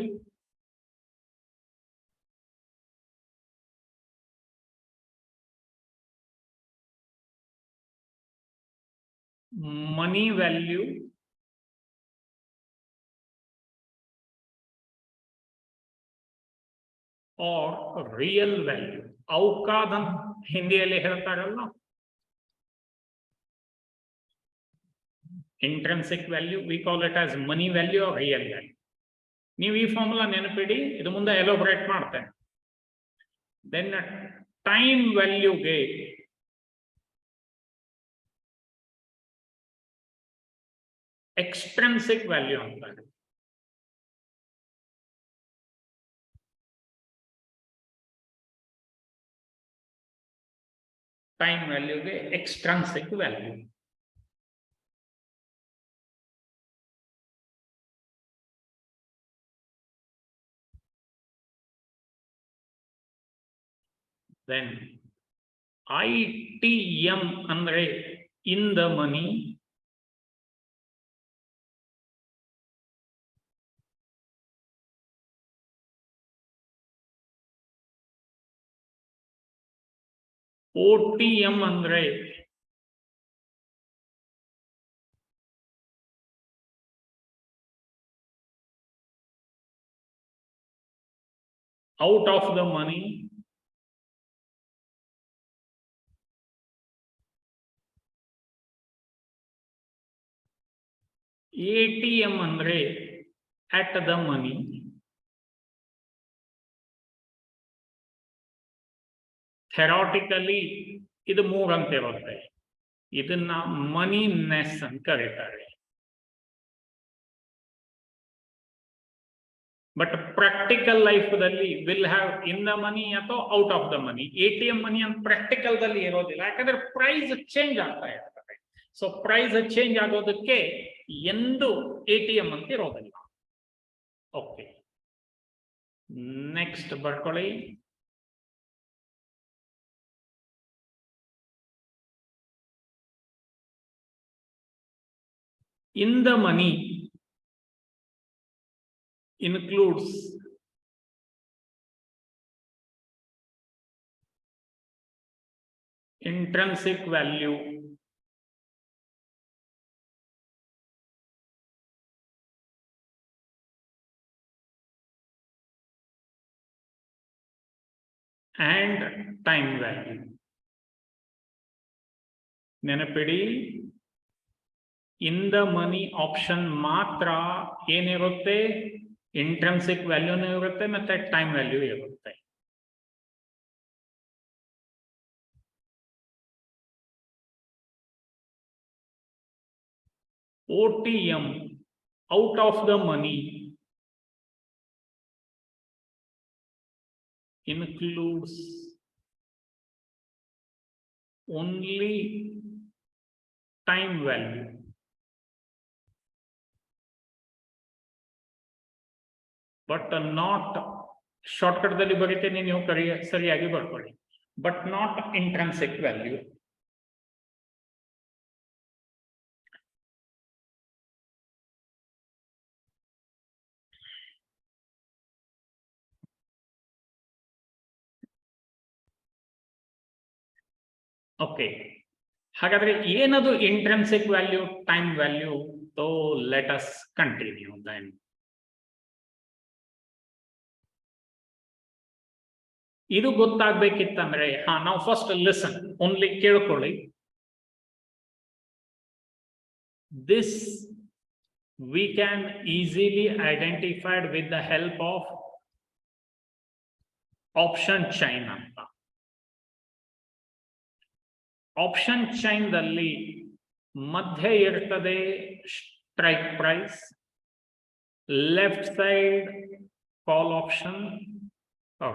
money value, or real value. ಔಕಾದ್ ಅಂತ ಹಿಂದಿಯಲ್ಲಿ ಹೇಳ್ತಾರಲ್ಲ, intrinsic value, we call it as money value or real value. ನೀವು ಈ ಫಾರ್ಮುಲಾ ನೆನಪಿಡಿ, ಇದು ಮುಂದೆ ಎಲೋಬ್ರೇಟ್ ಮಾಡ್ತೇನೆ. ದೆನ್ ಟೈಮ್ ವ್ಯಾಲ್ಯೂಗೆ ಎಕ್ಸ್ಟ್ರಿನ್ಸಿಕ್ ವ್ಯಾಲ್ಯೂ ಅಂತಾರೆ. ಟೈಮ್ ವ್ಯಾಲ್ಯೂಗೆ ಎಕ್ಸ್ಟ್ರಿನ್ಸಿಕ್ ವ್ಯಾಲ್ಯೂ. Then ITM ಅಂದ್ರೆ in the money, OTM ಅಂದ್ರೆ out of the money, ATM ಅಂದ್ರೆ at the money, ಥೆರಾಟಿಕಲಿ ಇದು 3 ಅಂತ ಇರುತ್ತೆ. ಇದನ್ನ ಮನಿ ನೆಸ್ ಅಂತ ಕರೀತಾರೆ. ಬಟ್ ಪ್ರಾಕ್ಟಿಕಲ್ ಲೈಫ್ದಲ್ಲಿ will have in the money ಅಥವಾ out of the money. ATM money ಅಂತ ಪ್ರಾಕ್ಟಿಕಲ್ ದಲ್ಲಿ ಇರೋದಿಲ್ಲ, ಯಾಕಂದ್ರೆ ಪ್ರೈಸ್ ಚೇಂಜ್ ಆಗ್ತಾ ಇರ್ತದೆ. ಸೊ ಪ್ರೈಸ್ ಚೇಂಜ್ ಆಗೋದಕ್ಕೆ ಎಂದು ATM ಅಂತ ಇರೋದಿಲ್ಲ. ಓಕೆ, ನೆಕ್ಸ್ಟ್ ಬರ್ಕೊಳ್ಳಿ. In the money includes intrinsic value, and time value. ನೆನಪಿಡಿ, ಇನ್ ದ ಮನಿ ಆಪ್ಷನ್ ಮಾತ್ರ ಏನಿರುತ್ತೆ, ಇಂಟ್ರೆನ್ಸಿಕ್ ವ್ಯಾಲ್ಯೂನೂ ಇರುತ್ತೆ ಮತ್ತೆ ಟೈಮ್ ವ್ಯಾಲ್ಯೂ ಇರುತ್ತೆ. OTM, out of the money, includes only time value. But not shortcut ದಲ್ಲಿ ಬರೀತೇನೆ, ನೀವು ಸರಿಯಾಗಿ ಬರ್ಕೊಳ್ಳಿ. But not intrinsic value. Okay, ಹಾಗಾದ್ರೆ ಏನದು intrinsic value, time value? So let us continue then. ಇದು ಗೊತ್ತಾಗ್ಬೇಕಿತ್ತಂದ್ರೆ ನಾವು ಫಸ್ಟ್ ಲಿಸನ್, ಓನ್ಲಿ ಕೇಳ್ಕೊಳ್ಳಿ. This we can easily identified with the help of option chain ಅಂತ. ಆಪ್ಷನ್ ಚೈನ್ ದಲ್ಲಿ ಮಧ್ಯೆ ಇರ್ತದೆ strike price, left side call option,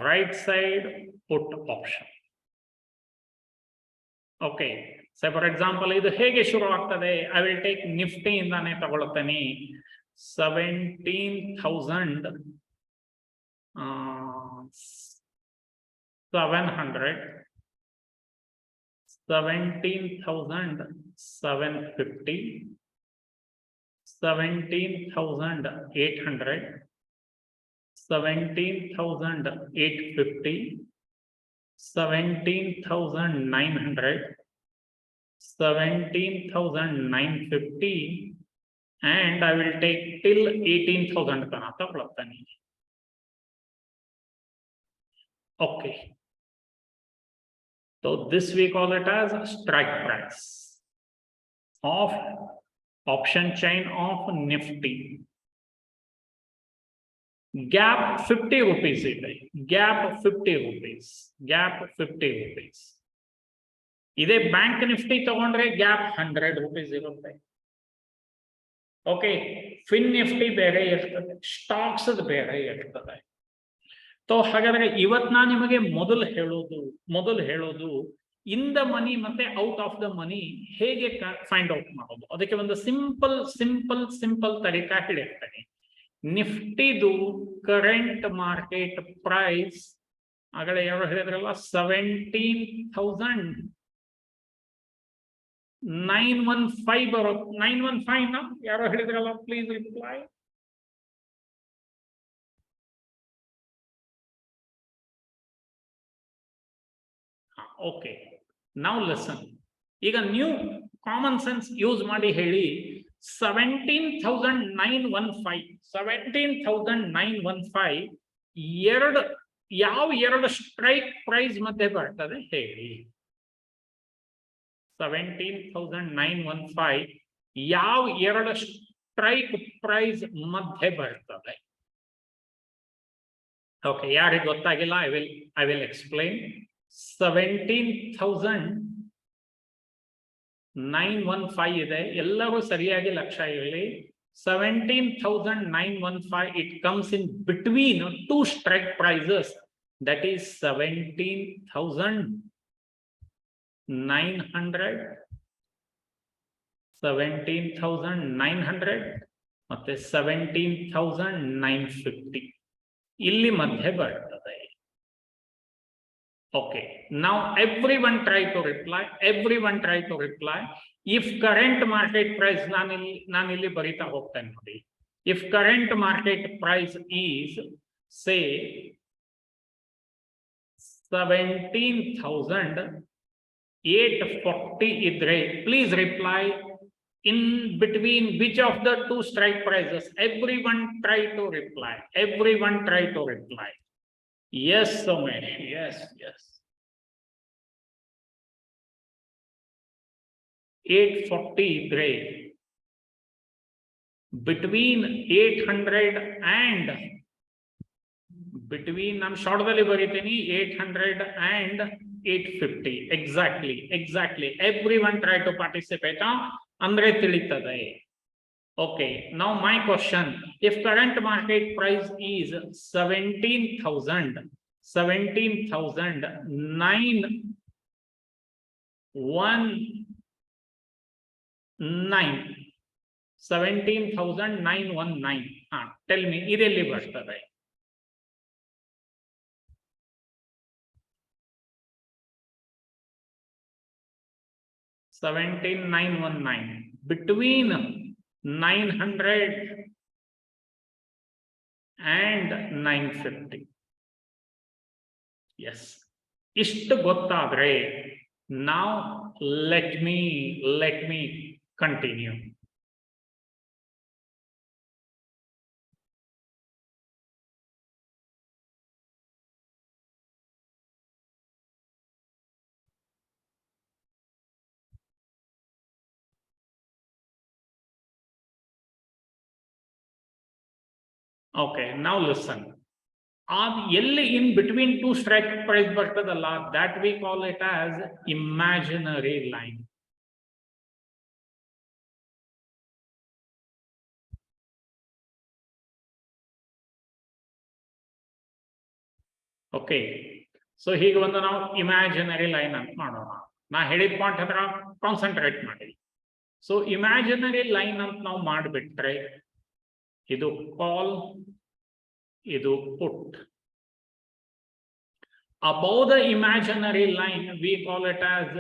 right side put option. Okay, so for example ಇದು ಹೇಗೆ ಶುರು ಆಗ್ತದೆ? ಐ ವಿಲ್ ಟೇಕ್ ನಿಫ್ಟಿ ಇಂದಾನೆ ತಗೊಳ್ತೇನೆ. 17,700 17,750 17,800 17,850 17,900 17,950 and I will take till 18,000 ತನಕ ತಗೊಳ್ತೇನೆ. Okay. So this we call it as strike price of option chain of Nifty. Gap 50 rupees ಇದೆ. Gap 50 rupees. Gap 50 rupees. ಇದೇ bank Nifty ತಗೊಂಡ್ರೆ gap 100 rupees ಇರುತ್ತೆ. Okay, fin Nifty ಬೇರೆ ಇರ್ತದೆ, stocks ಬೇರೆ ಇರ್ತದೆ. So ಹಾಗಾದ್ರೆ ಇವತ್ತು ನಾನು ನಿಮಗೆ ಮೊದಲು ಹೇಳೋದು ಇನ್ ದ ಮನಿ ಮತ್ತೆ ಔಟ್ ಆಫ್ ದ ಮನಿ ಹೇಗೆ ಫೈಂಡ್ ಔಟ್ ಮಾಡೋದು. ಅದಕ್ಕೆ ಒಂದು ಸಿಂಪಲ್ ತರೀಕಾ ಹೇಳಿರ್ತೇನೆ. ನಿಫ್ಟಿದು ಕರೆಂಟ್ ಮಾರ್ಕೆಟ್ ಪ್ರೈಸ್ ಆಗಲೇ ಯಾರು ಹೇಳಿದ್ರಲ್ಲ 17,915 ಬರುತ್ತೆ. 915 ನಾ ಯಾರೋ ಹೇಳಿದ್ರಲ್ಲ, ಪ್ಲೀಸ್ ರಿಪ್ಲೈ. ಓಕೆ, ನಾವು ಲಿಸನ್. ಈಗ ನ್ಯೂ ಕಾಮನ್ ಸೆನ್ಸ್ ಯೂಸ್ ಮಾಡಿ ಹೇಳಿ. 17,915 17,915 ಎರಡು ಸ್ಟ್ರೈಕ್ ಪ್ರೈಸ್ ಮಧ್ಯೆ ಬರ್ತದೆ ಹೇಳಿ. 17,915 ಯಾವ ಎರಡು ಸ್ಟ್ರೈಕ್ ಪ್ರೈಸ್ ಮಧ್ಯೆ ಬರ್ತದೆ? ಓಕೆ, ಯಾರಿಗೆ ಗೊತ್ತಾಗಿಲ್ಲ ಐ ವಿಲ್ ಎಕ್ಸ್ಪ್ಲೈನ್. 17,915 ಇದೆ, ಎಲ್ಲರೂ ಸರಿಯಾಗಿ ಲಕ್ಷ್ಯ ಇರಲಿ. 17,915 it comes in between two strike prices, that is 17,900 17,900 ಮತ್ತೆ 17,950 ಇಲ್ಲಿ ಮಧ್ಯೆ ಬರ್ತದೆ. Okay, now everyone try to reply. If current market price, ನಾನು ಇಲ್ಲಿ ಬರಿತಾ ಹೋಗ್ತೇನೆ ನೋಡಿ. If current market price is say 17,840 ಇದ್ರೆ please reply in between which of the two strike prices. Everyone try to reply. Yes, Somesh. Yes. 840 ಇದ್ರೆ between 800 and ನಾನು ಶಾರ್ಟ್ದಲ್ಲಿ ಬರೀತೀನಿ 800 and 850. Exactly. Everyone try to participate ಅಂದ್ರೆ ತಿಳಿತದೆ. Okay, now my question, if current market price is 17,915 17,919. Tell me ಇದೆಲ್ಲಿ ಬರ್ತದೆ? between 900 and 950. Yes. ಇಷ್ಟು ಗೊತ್ತಾದ್ರೆ now let me continue. Okay, now listen. ಎಲ್ಲಿ in between two strike price ಬರ್ತದಲ್ಲ, that we call it as imaginary line. Okay, so ಹೀಗೆ ಒಂದು ನಾವು imaginary line ಅಂತ ಮಾಡೋಣ. ನಾ ಹೇಳಿದ ಪಾಯಿಂಟ್ ಹತ್ರ ಕಾನ್ಸಂಟ್ರೇಟ್ ಮಾಡಿ. ಸೊ ಇಮ್ಯಾಜಿನರಿ ಲೈನ್ ಅಂತ ನಾವು ಮಾಡಿಬಿಟ್ರೆ ಇದು ಕಾಲ್, ಇದು put. Above the imaginary line we call it as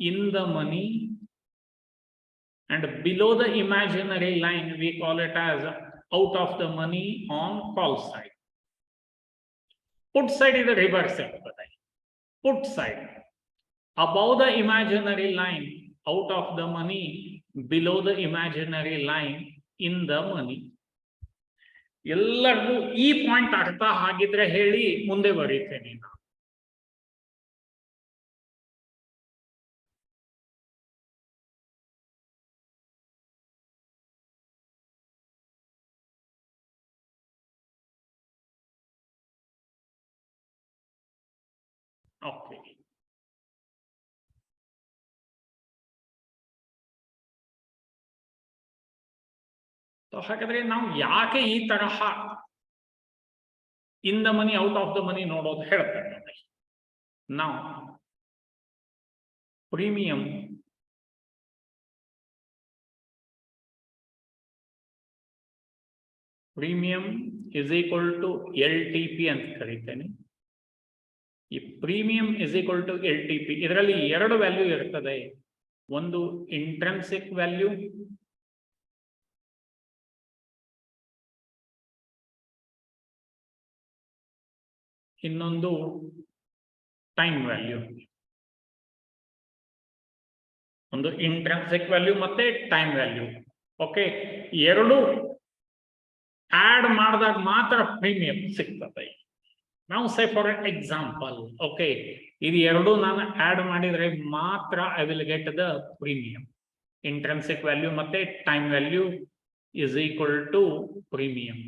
in the money, and below the imaginary line we call it as out of the money on call side. Put side is the reverse iರ್ತದೆ. Put side above the imaginary line out of the money, below the imaginary line in the money. ಎಲ್ಲರಿಗೂ ಈ point ಅರ್ಥ ಆಗಿದ್ರೆ ಹೇಳಿ, ಮುಂದೆ ಬರೀತೇನೆ ನಾನು. Okay, ಹಾಗಾದ್ರೆ ನಾವು ಯಾಕೆ ಈ ತರಹ in the money out of the money ನೋಡೋದು ಹೇಳ್ತೇನೆ. ನಾವು premium is equal to LTP ಅಂತ ಕರೀತೇನೆ. ಈ premium is equal to LTP, ಇದರಲ್ಲಿ ಎರಡು ವ್ಯಾಲ್ಯೂ ಇರ್ತದೆ. ಒಂದು ಇಂಟ್ರೆನ್ಸಿಕ್ ವ್ಯಾಲ್ಯೂ, ಇನ್ನೊಂದು ಟೈಮ್ ವ್ಯಾಲ್ಯೂ. ಒಂದು ಇಂಟ್ರೆನ್ಸಿಕ್ ವ್ಯಾಲ್ಯೂ ಮತ್ತೆ ಟೈಮ್ ವ್ಯಾಲ್ಯೂ. ಓಕೆ, ಎರಡು ಆಡ್ ಮಾಡಿದಾಗ ಮಾತ್ರ ಪ್ರೀಮಿಯಂ ಸಿಗ್ತದೆ. ನಾವು ಸೇ ಫಾರ್ ಎಕ್ಸಾಂಪಲ್, ಓಕೆ, ಇದು ಎರಡು ನಾನು ಆಡ್ ಮಾಡಿದ್ರೆ ಮಾತ್ರ I will get the premium. Intrinsic value ಮತ್ತೆ time value is equal to premium.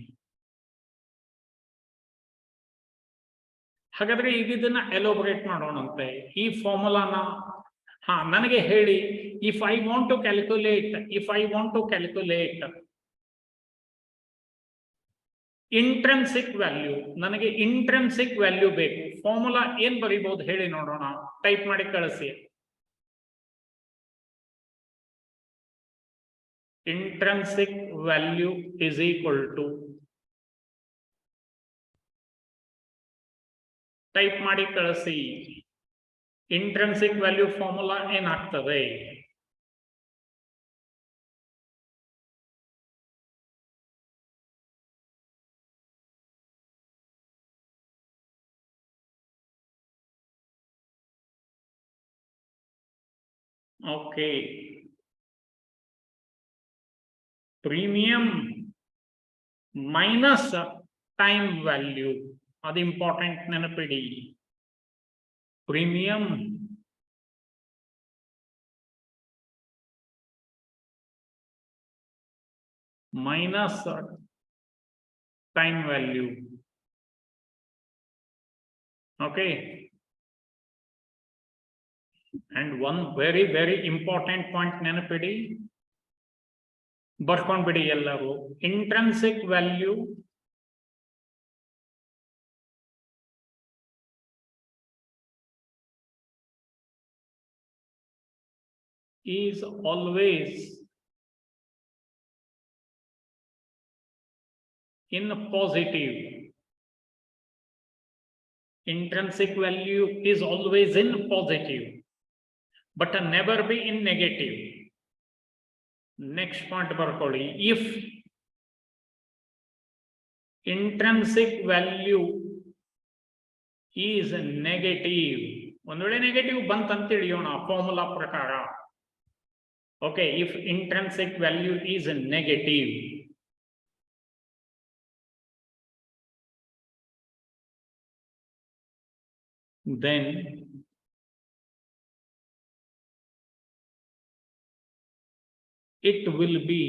ಹಾಗಾದ್ರೆ ಈಗ ಇದನ್ನ ಎಲೋಬ್ರೇಟ್ ಮಾಡೋಣಂತೆ. ಈ ಫಾರ್ಮುಲಾನ ನನಗೆ ಹೇಳಿ. If I want to calculate intrinsic value, ನನಗೆ ಇಂಟ್ರೆನ್ಸಿಕ್ ವ್ಯಾಲ್ಯೂ ಬೇಕು. ಫಾರ್ಮುಲಾ ಏನ್ ಬರೀಬಹುದು ಹೇಳಿ ನೋಡೋಣ. ಟೈಪ್ ಮಾಡಿ ಕಳಿಸಿ. Intrinsic value is equal to, type ಮಾಡಿ ಕಳಿಸಿ. ಇಂಟ್ರೆನ್ಸಿಕ್ ವ್ಯಾಲ್ಯೂ ಫಾರ್ಮುಲಾ ಏನಾಗ್ತದೆ? Okay, premium minus time value, ಅದು ಇಂಪಾರ್ಟೆಂಟ್ ನೆನಪಿಡಿ. Premium minus time value. Okay, and one very very important point ನೆನಪಿಡಿ, ಬರ್ಕೊಂಡ್ಬಿಡಿ ಎಲ್ಲರೂ. Intrinsic value is always in positive. Intrinsic value is always in positive, but never be in negative. Next point ಬರ್ಕೊಳ್ಳಿ. If intrinsic value is negative, ಒಂದು ವೇಳೆ negative ಬಂತಂತ ತಿಳಿಯೋಣ formula ಪ್ರಕಾರ. Okay, if intrinsic value is negative, then it will be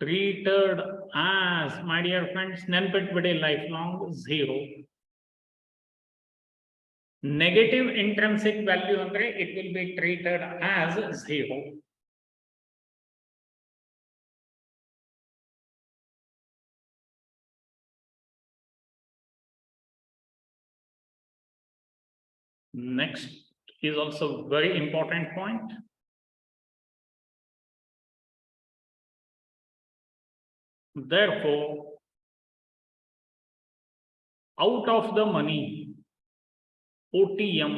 treated as, my dear friends, ನೆನ್ಪಿಟ್ಬಿಡಿ, lifelong zero. Negative intrinsic value ಅಂದ್ರೆ it will be treated as zero. Next is also very important point. Therefore, out of the money, OTM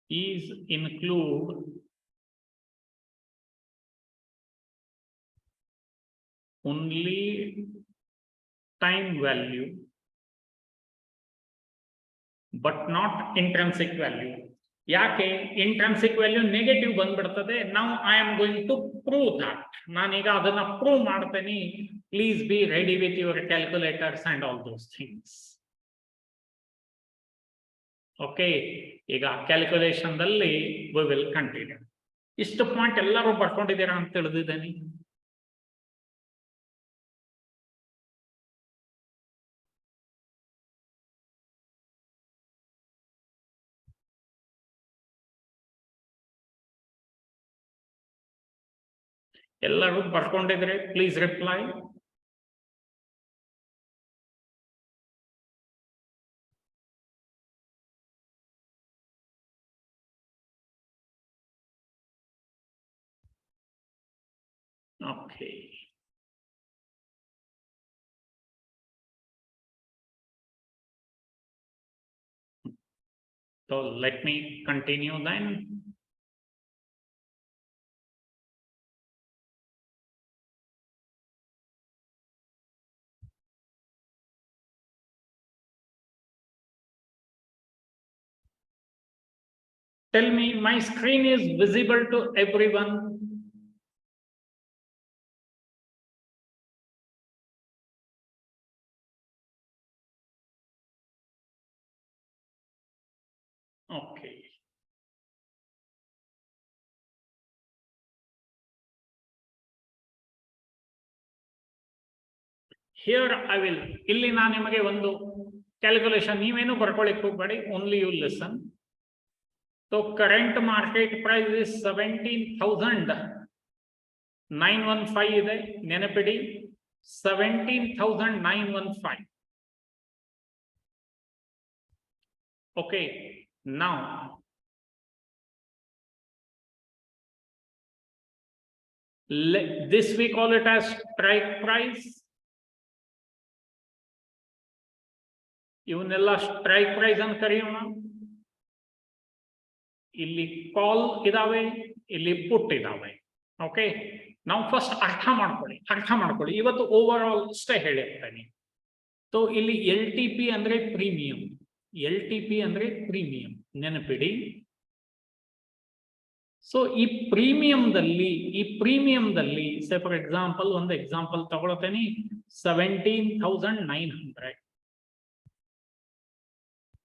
is include only time value, but not intrinsic value. ಯಾಕೆ intrinsic value negative ಬಂದ್ಬಿಡ್ತದೆ. Now I am going to prove that. ನಾನೀಗ ಅದನ್ನ prove ಮಾಡ್ತೇನೆ. Please be ready with your calculators and all those things. Okay, ಈಗ calculation ದಲ್ಲಿ we will continue. ಇಷ್ಟು point ಎಲ್ಲರೂ ಬರ್ಕೊಂಡಿದ್ದೀರಾ ಅಂತ ತಿಳಿದಿದ್ದೇನೆ. ಎಲ್ಲರೂ ಬರ್ಕೊಂಡಿದ್ರೆ please reply. Okay, so let me continue then. Tell me, my screen is visible to everyone? Okay. Here I will, ಇಲ್ಲಿ ನಾನು ನಿಮಗೆ ಒಂದು ಕ್ಯಾಲ್ಕುಲೇಷನ್, ನೀವೇನು ಬರ್ಕೊಳ್ಳಿಕ್ಕೆ ಹೋಗಬೇಡಿ, only you listen. So current market price is 17,915 ಇದೆ, ನೆನಪಿಡಿ 17,915. Okay, now this we call it as strike price. ಇವನ್ನೆಲ್ಲ ಸ್ಟ್ರೈಕ್ ಪ್ರೈಸ್ ಅಂತ ಕರೆಯೋಣ. ಇಲ್ಲಿ ಕಾಲ್ ಇದಾವೆ, ಇಲ್ಲಿ ಪುಟ್ ಇದಾವೆ. ಓಕೆ, ನಾವು ಫಸ್ಟ್ ಅರ್ಥ ಮಾಡ್ಕೊಳ್ಳಿ. ಇವತ್ತು ಓವರ್ ಆಲ್ ಅಷ್ಟೇ ಹೇಳಿರ್ತೇನೆ. ಸೊ ಇಲ್ಲಿ LTP ಅಂದ್ರೆ ಪ್ರೀಮಿಯಂ, ನೆನಪಿಡಿ. ಸೊ ಈ ಪ್ರೀಮಿಯಂದಲ್ಲಿ ಸೇ ಫಾರ್ ಎಕ್ಸಾಂಪಲ್ ಒಂದು example ತಗೊಳ್ತೇನೆ, 17,900.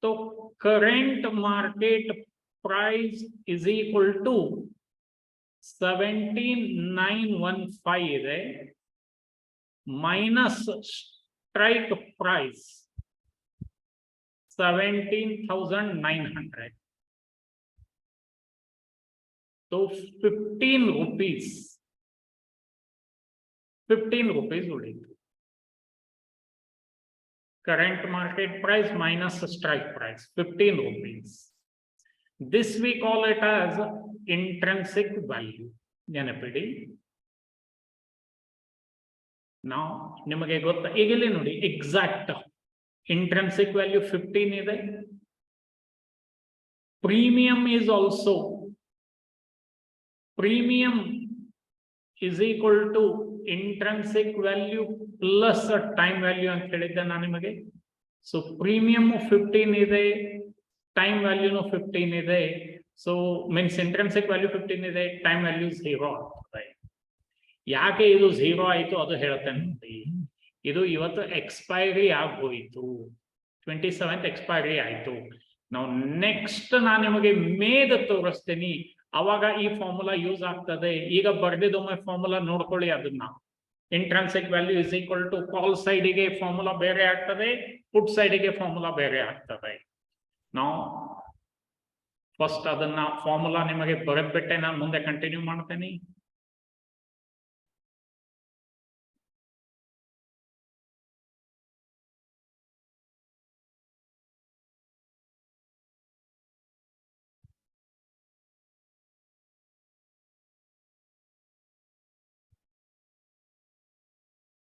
So current market price is equal to 17,915 ಇದೆ minus strike price 17,900. तो 15 rupees 15 rupees ಉಳಿತು. Current market price minus strike price 15 rupees. This we call it as intrinsic value. ನೆನಪಿಡಿ. ನಾವು ನಿಮಗೆ ಗೊತ್ತಾ, ಈಗ ಇಲ್ಲಿ ನೋಡಿ ಎಕ್ಸಾಕ್ಟ್ ಇಂಟ್ರೆನ್ಸಿಕ್ ವ್ಯಾಲ್ಯೂ 15 ಇದೆ. Premium is also premium is equal to intrinsic value plus time value ಅಂತ ಹೇಳಿದ್ದೆ ನಾನು ನಿಮಗೆ. ಸೊ ಪ್ರೀಮಿಯಂ 15 ಇದೆ, ಟೈಮ್ ವ್ಯಾಲ್ಯೂನು 15 ಇದೆ. ಸೊ ಮೀನ್ಸ್ ಇಂಟ್ರೆನ್ಸಿಕ್ ವ್ಯಾಲ್ಯೂ 15 ಇದೆ, ಟೈಮ್ ವ್ಯಾಲ್ಯೂ 0 ಆಗ್ತದೆ. ಯಾಕೆ ಇದು 0 ಆಯಿತು ಅದು ಹೇಳ್ತೇನೆ ನೋಡಿ. ಇದು ಇವತ್ತು ಎಕ್ಸ್ಪೈರಿ ಆಗೋಯ್ತು, 27th ಎಕ್ಸ್ಪೈರಿ ಆಯಿತು. ನಾವು ನೆಕ್ಸ್ಟ್ ನಾನು ನಿಮಗೆ ಮೇದ ತೋರಿಸ್ತೀನಿ, ಅವಾಗ ಈ ಫಾರ್ಮುಲಾ ಯೂಸ್ ಆಗ್ತದೆ. ಈಗ ಬರ್ದಿದ್ದೊಮ್ಮೆ ಫಾರ್ಮುಲಾ ನೋಡ್ಕೊಳ್ಳಿ ಅದನ್ನ. Intrinsic value is equal to call ಸೈಡಿಗೆ ಫಾರ್ಮುಲಾ ಬೇರೆ ಆಗ್ತದೆ, ಪುಟ್ ಸೈಡಿಗೆ ಫಾರ್ಮುಲಾ ಬೇರೆ ಆಗ್ತದೆ. ನಾವು ಫಸ್ಟ್ ಅದನ್ನ ಫಾರ್ಮುಲಾ ನಿಮಗೆ ಬರೆದ್ಬಿಟ್ಟೆ ನಾನು ಮುಂದೆ ಕಂಟಿನ್ಯೂ ಮಾಡ್ತೇನೆ.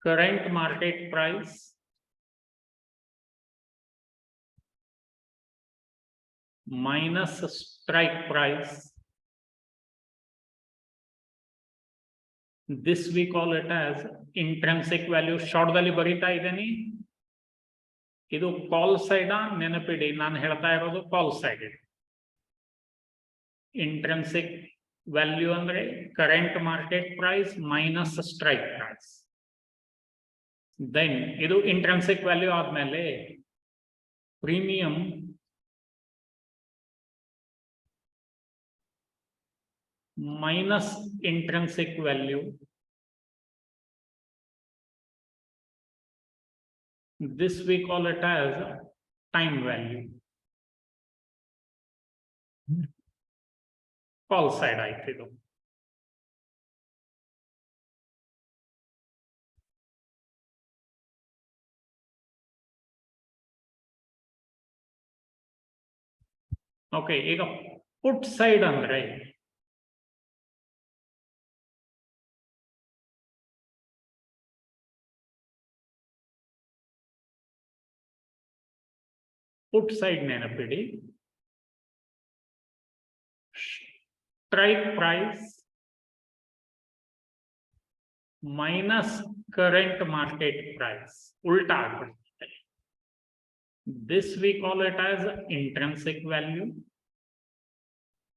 Current market price minus strike price. This we call it as intrinsic value. Short ದಲ್ಲಿ ಬರೀತಾ ಇದ್ದೀನಿ. ಇದು ಕಾಲ್ ಸೈಡ್ ನೆನಪಿಡಿ, ನಾನು ಹೇಳ್ತಾ ಇರೋದು ಕಾಲ್ ಸೈಡ್. ಇಂಟ್ರೆನ್ಸಿಕ್ ವ್ಯಾಲ್ಯೂ ಅಂದ್ರೆ current market price minus strike price. Then ಇದು ಇಂಟ್ರೆನ್ಸಿಕ್ ವ್ಯಾಲ್ಯೂ ಆದ್ಮೇಲೆ premium minus intrinsic value. This we call it as time value. Call side ಆಯ್ತು ಇದು. ಓಕೆ, ಈಗ ಪುಟ್ ಸೈಡ್ ಅಂದ್ರೆ ಪುಟ್ ಸೈಡ್ ನೆನಪಿಡಿ. Strike price minus current market price ಉಲ್ಟಾ ಆಗ್ಬಿಡುತ್ತೆ. This we call it as intrinsic value.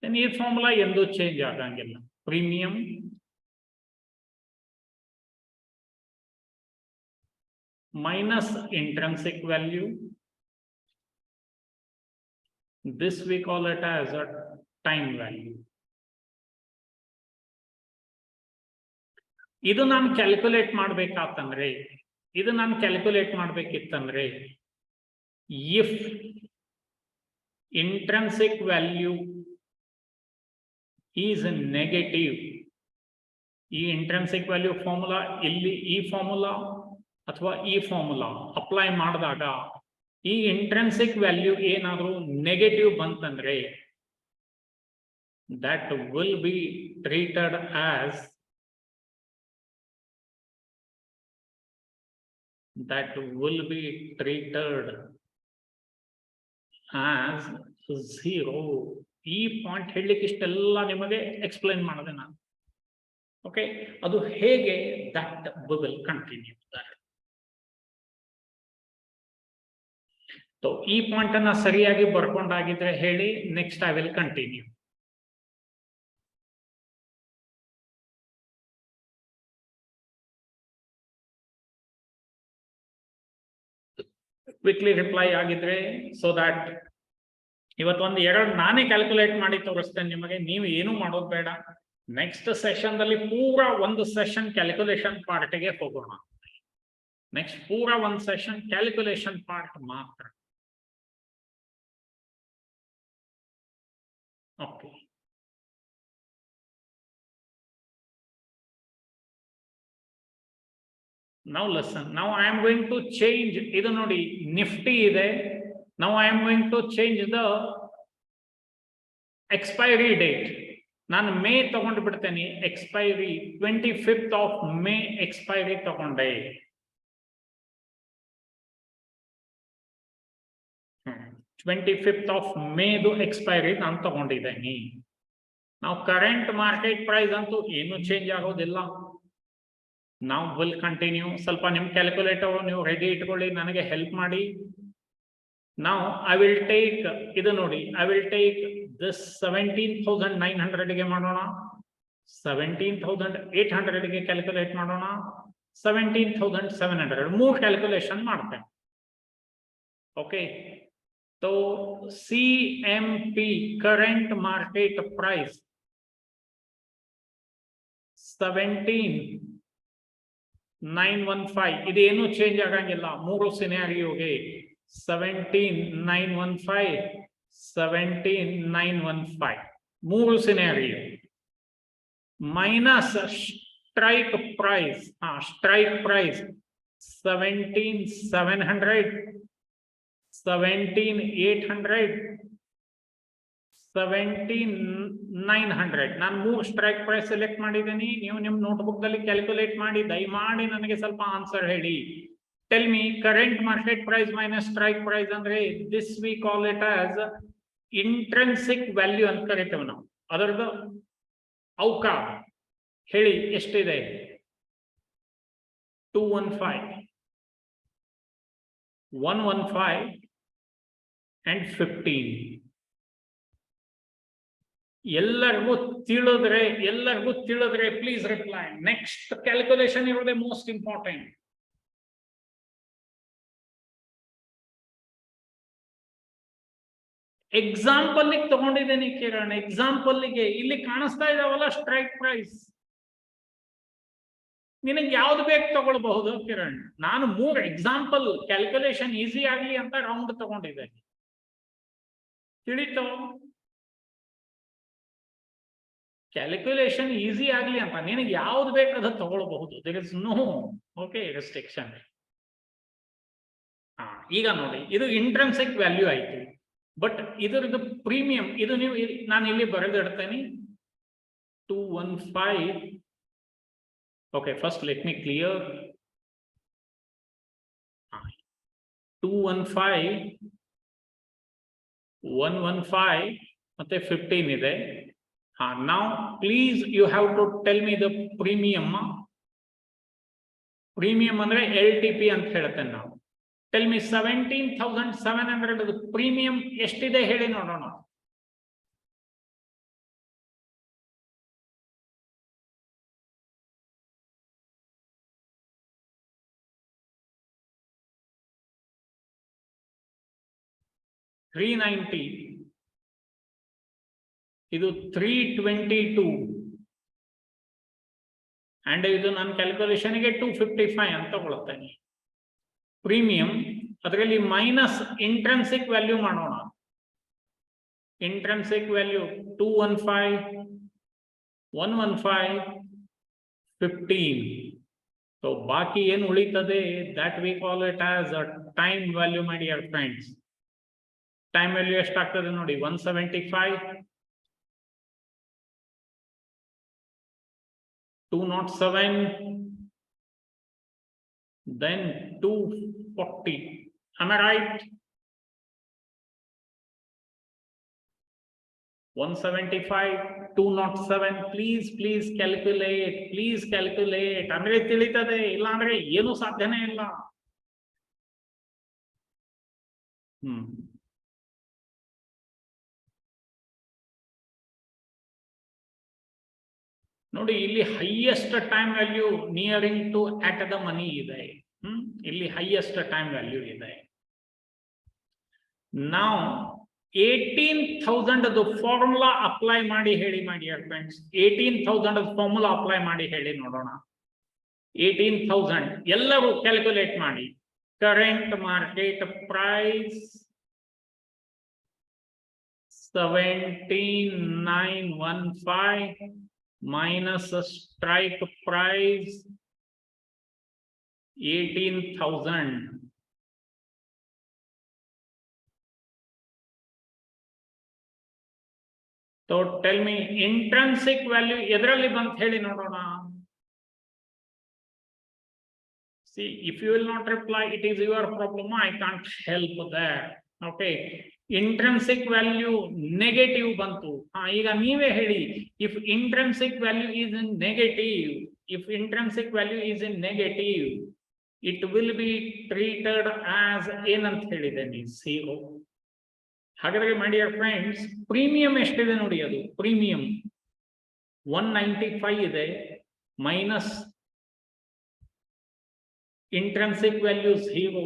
Then ಈ formula ಎಂದು change ಆಗಂಗಿಲ್ಲ. Premium minus intrinsic value. This we call it as a time value. ಇದು ನಾನು calculate ಮಾಡ್ಬೇಕಾತಂದ್ರೆ, if intrinsic value is negative, ಈ intrinsic value formula ಇಲ್ಲಿ ಈ formula ಅಥವಾ ಈ ಫಾರ್ಮುಲಾ ಅಪ್ಲೈ ಮಾಡಿದಾಗ ಈ ಇಂಟ್ರೆನ್ಸಿಕ್ ವ್ಯಾಲ್ಯೂ ಏನಾದರೂ ನೆಗೆಟಿವ್ ಬಂತಂದ್ರೆ that will be treated as zero. ಈ ಪಾಯಿಂಟ್ ಹೇಳಲಿಕ್ಕೆ ಇಷ್ಟೆಲ್ಲ ನಿಮಗೆ ಎಕ್ಸ್ಪ್ಲೈನ್ ಮಾಡಿದೆ ನಾನು. ಓಕೆ, ಅದು ಹೇಗೆ that we will continue that. So ಈ ಪಾಯಿಂಟ್ ಅನ್ನ ಸರಿಯಾಗಿ ಬರ್ಕೊಂಡಾಗಿದ್ರೆ ಹೇಳಿ, next I will continue. Quickly reply ಆಗಿದ್ರೆ, ಸೊ ದಟ್ ಇವತ್ತೊಂದು ಎರಡು ನಾನೇ ಕ್ಯಾಲ್ಕುಲೇಟ್ ಮಾಡಿ ತೋರಿಸ್ತೇನೆ ನಿಮಗೆ. ನೀವು ಏನು ಮಾಡೋದು ಬೇಡ. ನೆಕ್ಸ್ಟ್ ಸೆಷನ್ ದಲ್ಲಿ ಪೂರಾ ಒಂದು ಸೆಷನ್ ಕ್ಯಾಲ್ಕುಲೇಷನ್ ಪಾರ್ಟ್ಗೆ ಹೋಗೋಣ. ನೆಕ್ಸ್ಟ್ ಪೂರಾ ಒಂದು ಸೆಷನ್ ಕ್ಯಾಲ್ಕುಲೇಷನ್ ಪಾರ್ಟ್ ಮಾತ್ರ. Okay. Now listen, now I am going to change idu nodi nifty ide. Now I am going to change the expiry date. ನಾನು ಮೇ ತಗೊಂಡು ಬಿಡ್ತೇನೆ expiry 25th of May expiry ತಗೊಂಡೆ. 25th of Mayದು expiry ನಾನು ತಗೊಂಡಿದ್ದೇನೆ. ನಾವು current market price ಅಂತೂ ಏನು change ಆಗೋದಿಲ್ಲ. ನಾವು ವಿಲ್ ಕಂಟಿನ್ಯೂ. ಸ್ವಲ್ಪ ನಿಮ್ಮ ಕ್ಯಾಲ್ಕುಲೇಟರ್ ನೀವು ರೆಡಿ ಇಟ್ಕೊಳ್ಳಿ, ನನಗೆ ಹೆಲ್ಪ್ ಮಾಡಿ. Now I will take idu nodi, I will take this 17,900 ಗೆ ಮಾಡೋಣ, 17,800 ಗೆ ಕ್ಯಾಲ್ಕುಲೇಟ್ ಮಾಡೋಣ, 17,700 ಮೂರು ಕ್ಯಾಲ್ಕುಲೇಷನ್ ಮಾಡ್ತೇನೆ. Okay, so CMP current market price 17,915 ಇದೇನು ಚೇಂಜ್ ಆಗಂಗಿಲ್ಲ ಮೂರು ಸಿನಾರಿಯೋಗೆ. 17,915, 17,915 ಮೂರು scenario minus strike price. Strike price 17,700, 17,800, 17,900. ನಾನು ಮೂರು ಸ್ಟ್ರೈಕ್ ಪ್ರೈಸ್ ಸೆಲೆಕ್ಟ್ ಮಾಡಿದ್ದೀನಿ. ನೀವು ನಿಮ್ಮ ನೋಟ್ಬುಕ್ ದಲ್ಲಿ ಕ್ಯಾಲ್ಕುಲೇಟ್ ಮಾಡಿ ದಯಮಾಡಿ ನನಗೆ ಸ್ವಲ್ಪ ಆನ್ಸರ್ ಹೇಳಿ. Tell me current market price minus strike price andre this we call it as intrinsic value ಅಂತ ಕರೀತೇವೆ ನಾವು. ಅದರದ್ದು ಔಕ ಹೇಳಿ ಎಷ್ಟಿದೆ? 215, 115 and 15. ಎಲ್ಲರಿಗೂ ತಿಳಿದ್ರೆ ಪ್ಲೀಸ್ ರಿಪ್ಲೈ. ನೆಕ್ಸ್ಟ್ ಕ್ಯಾಲ್ಕುಲೇಷನ್ ಇರೋದೇ ಮೋಸ್ಟ್ ಇಂಪಾರ್ಟೆಂಟ್. ಎಕ್ಸಾಂಪಲ್ ತಗೊಂಡಿದ್ದೇನೆ ಕಿರಣ್. ಎಕ್ಸಾಂಪಲ್ಗೆ ಇಲ್ಲಿ ಕಾಣಿಸ್ತಾ ಇದಾವಲ್ಲ ಸ್ಟ್ರೈಕ್ ಪ್ರೈಸ್. ನಿನಗೆ ಯಾವ್ದು ಬೇಕು ತಗೊಳ್ಬಹುದು ಕಿರಣ್. ನಾನು ಮೂರು ಎಕ್ಸಾಂಪಲ್ ಕ್ಯಾಲ್ಕುಲೇಷನ್ ಈಸಿ ಆಗ್ಲಿ ಅಂತ ರೌಂಡ್ ತಗೊಂಡಿದ್ದೇನೆ. ತಿಳಿತೋ? ಕ್ಯಾಲ್ಕುಲೇಷನ್ ಈಸಿ ಆಗ್ಲಿ ಅಂತ ನಿನಗೆ ಯಾವ್ದು ಬೇಕು ಅದು ತಗೊಳ್ಬಹುದು. There is no restriction. ಈಗ ನೋಡಿ, ಇದು ಇಂಟ್ರೆನ್ಸಿಕ್ ವ್ಯಾಲ್ಯೂ ಆಯ್ತು. ಬಟ್ ಇದರದ್ದು ಪ್ರೀಮಿಯಂ ಇದು ನೀವು ನಾನು ಇಲ್ಲಿ ಬರೆದಿಡ್ತೇನೆ 215. Okay, first let me clear. 215, 115 ಮತ್ತೆ 15 ಇದೆ. now please you have to tell me the premium. Premium ಅಂದ್ರೆ LTP ಅಂತ ಹೇಳ್ತೇನೆ ನಾವು. Tell me 17,700 ಪ್ರೀಮಿಯಂ ಎಷ್ಟಿದೆ ಹೇಳಿ ನೋಡೋಣ. $390, ಇದು 322 ಅಂಡ್ ಇದು ನನ್ನ ಕ್ಯಾಲ್ಕುಲೇಷನ್ಗೆ 255 ಅಂತ ತಗೊಳ್ತೇನೆ. ಪ್ರೀಮಿಯಂ ಅದರಲ್ಲಿ ಮೈನಸ್ ಇಂಟ್ರೆನ್ಸಿಕ್ ವ್ಯಾಲ್ಯೂ ಮಾಡೋಣ. Intrinsic value 215, 115, 15. ಸೊ ಬಾಕಿ ಏನು ಉಳಿತದೆ that we call it as a time value. My dear friends, time value ಎಷ್ಟಾಗ್ತದೆ ನೋಡಿ, 175, 207, then 240. Am I right? 175, 207. Please calculate. ಅಂದ್ರೆ ತಿಳಿತದೆ, ಇಲ್ಲ ಅಂದ್ರೆ ಏನು ಸಾಧ್ಯನೇ ಇಲ್ಲ. ನೋಡಿ, ಇಲ್ಲಿ highest time value nearing to at the money ಇದೆ. ಇಲ್ಲಿ ಹೈಯೆಸ್ಟ್ ಟೈಮ್ ವ್ಯಾಲ್ಯೂ ಇದೆ. ನಾವು 18,000 ಫಾರ್ಮುಲಾ ಅಪ್ಲೈ ಮಾಡಿ ಹೇಳಿ my dear friends. 18,000 formula apply ಮಾಡಿ ಹೇಳಿ ನೋಡೋಣ. 18,000 ಎಲ್ಲರೂ ಕ್ಯಾಲ್ಕುಲೇಟ್ ಮಾಡಿ. Current market price 17,915 minus a strike price 18,000. So tell me, intrinsic value ಎದರಲ್ಲಿ ಬಂತ ಹೇಳಿ ನೋಡೋಣ. See, if you will not reply, it is your problem. I can't help that. Okay. Intrinsic value negative bantu. ಈಗ ನೀವೇ ಹೇಳಿ. If intrinsic value is in negative, it will be treated as ಏನಂತ ಹೇಳಿದ್ದೇನೆ, zero. ಹಾಗಾದ್ರೆ my dear friends, premium ಎಷ್ಟಿದೆ ನೋಡಿ, ಅದು premium 195 ಇದೆ, ಮೈನಸ್ intrinsic value 0,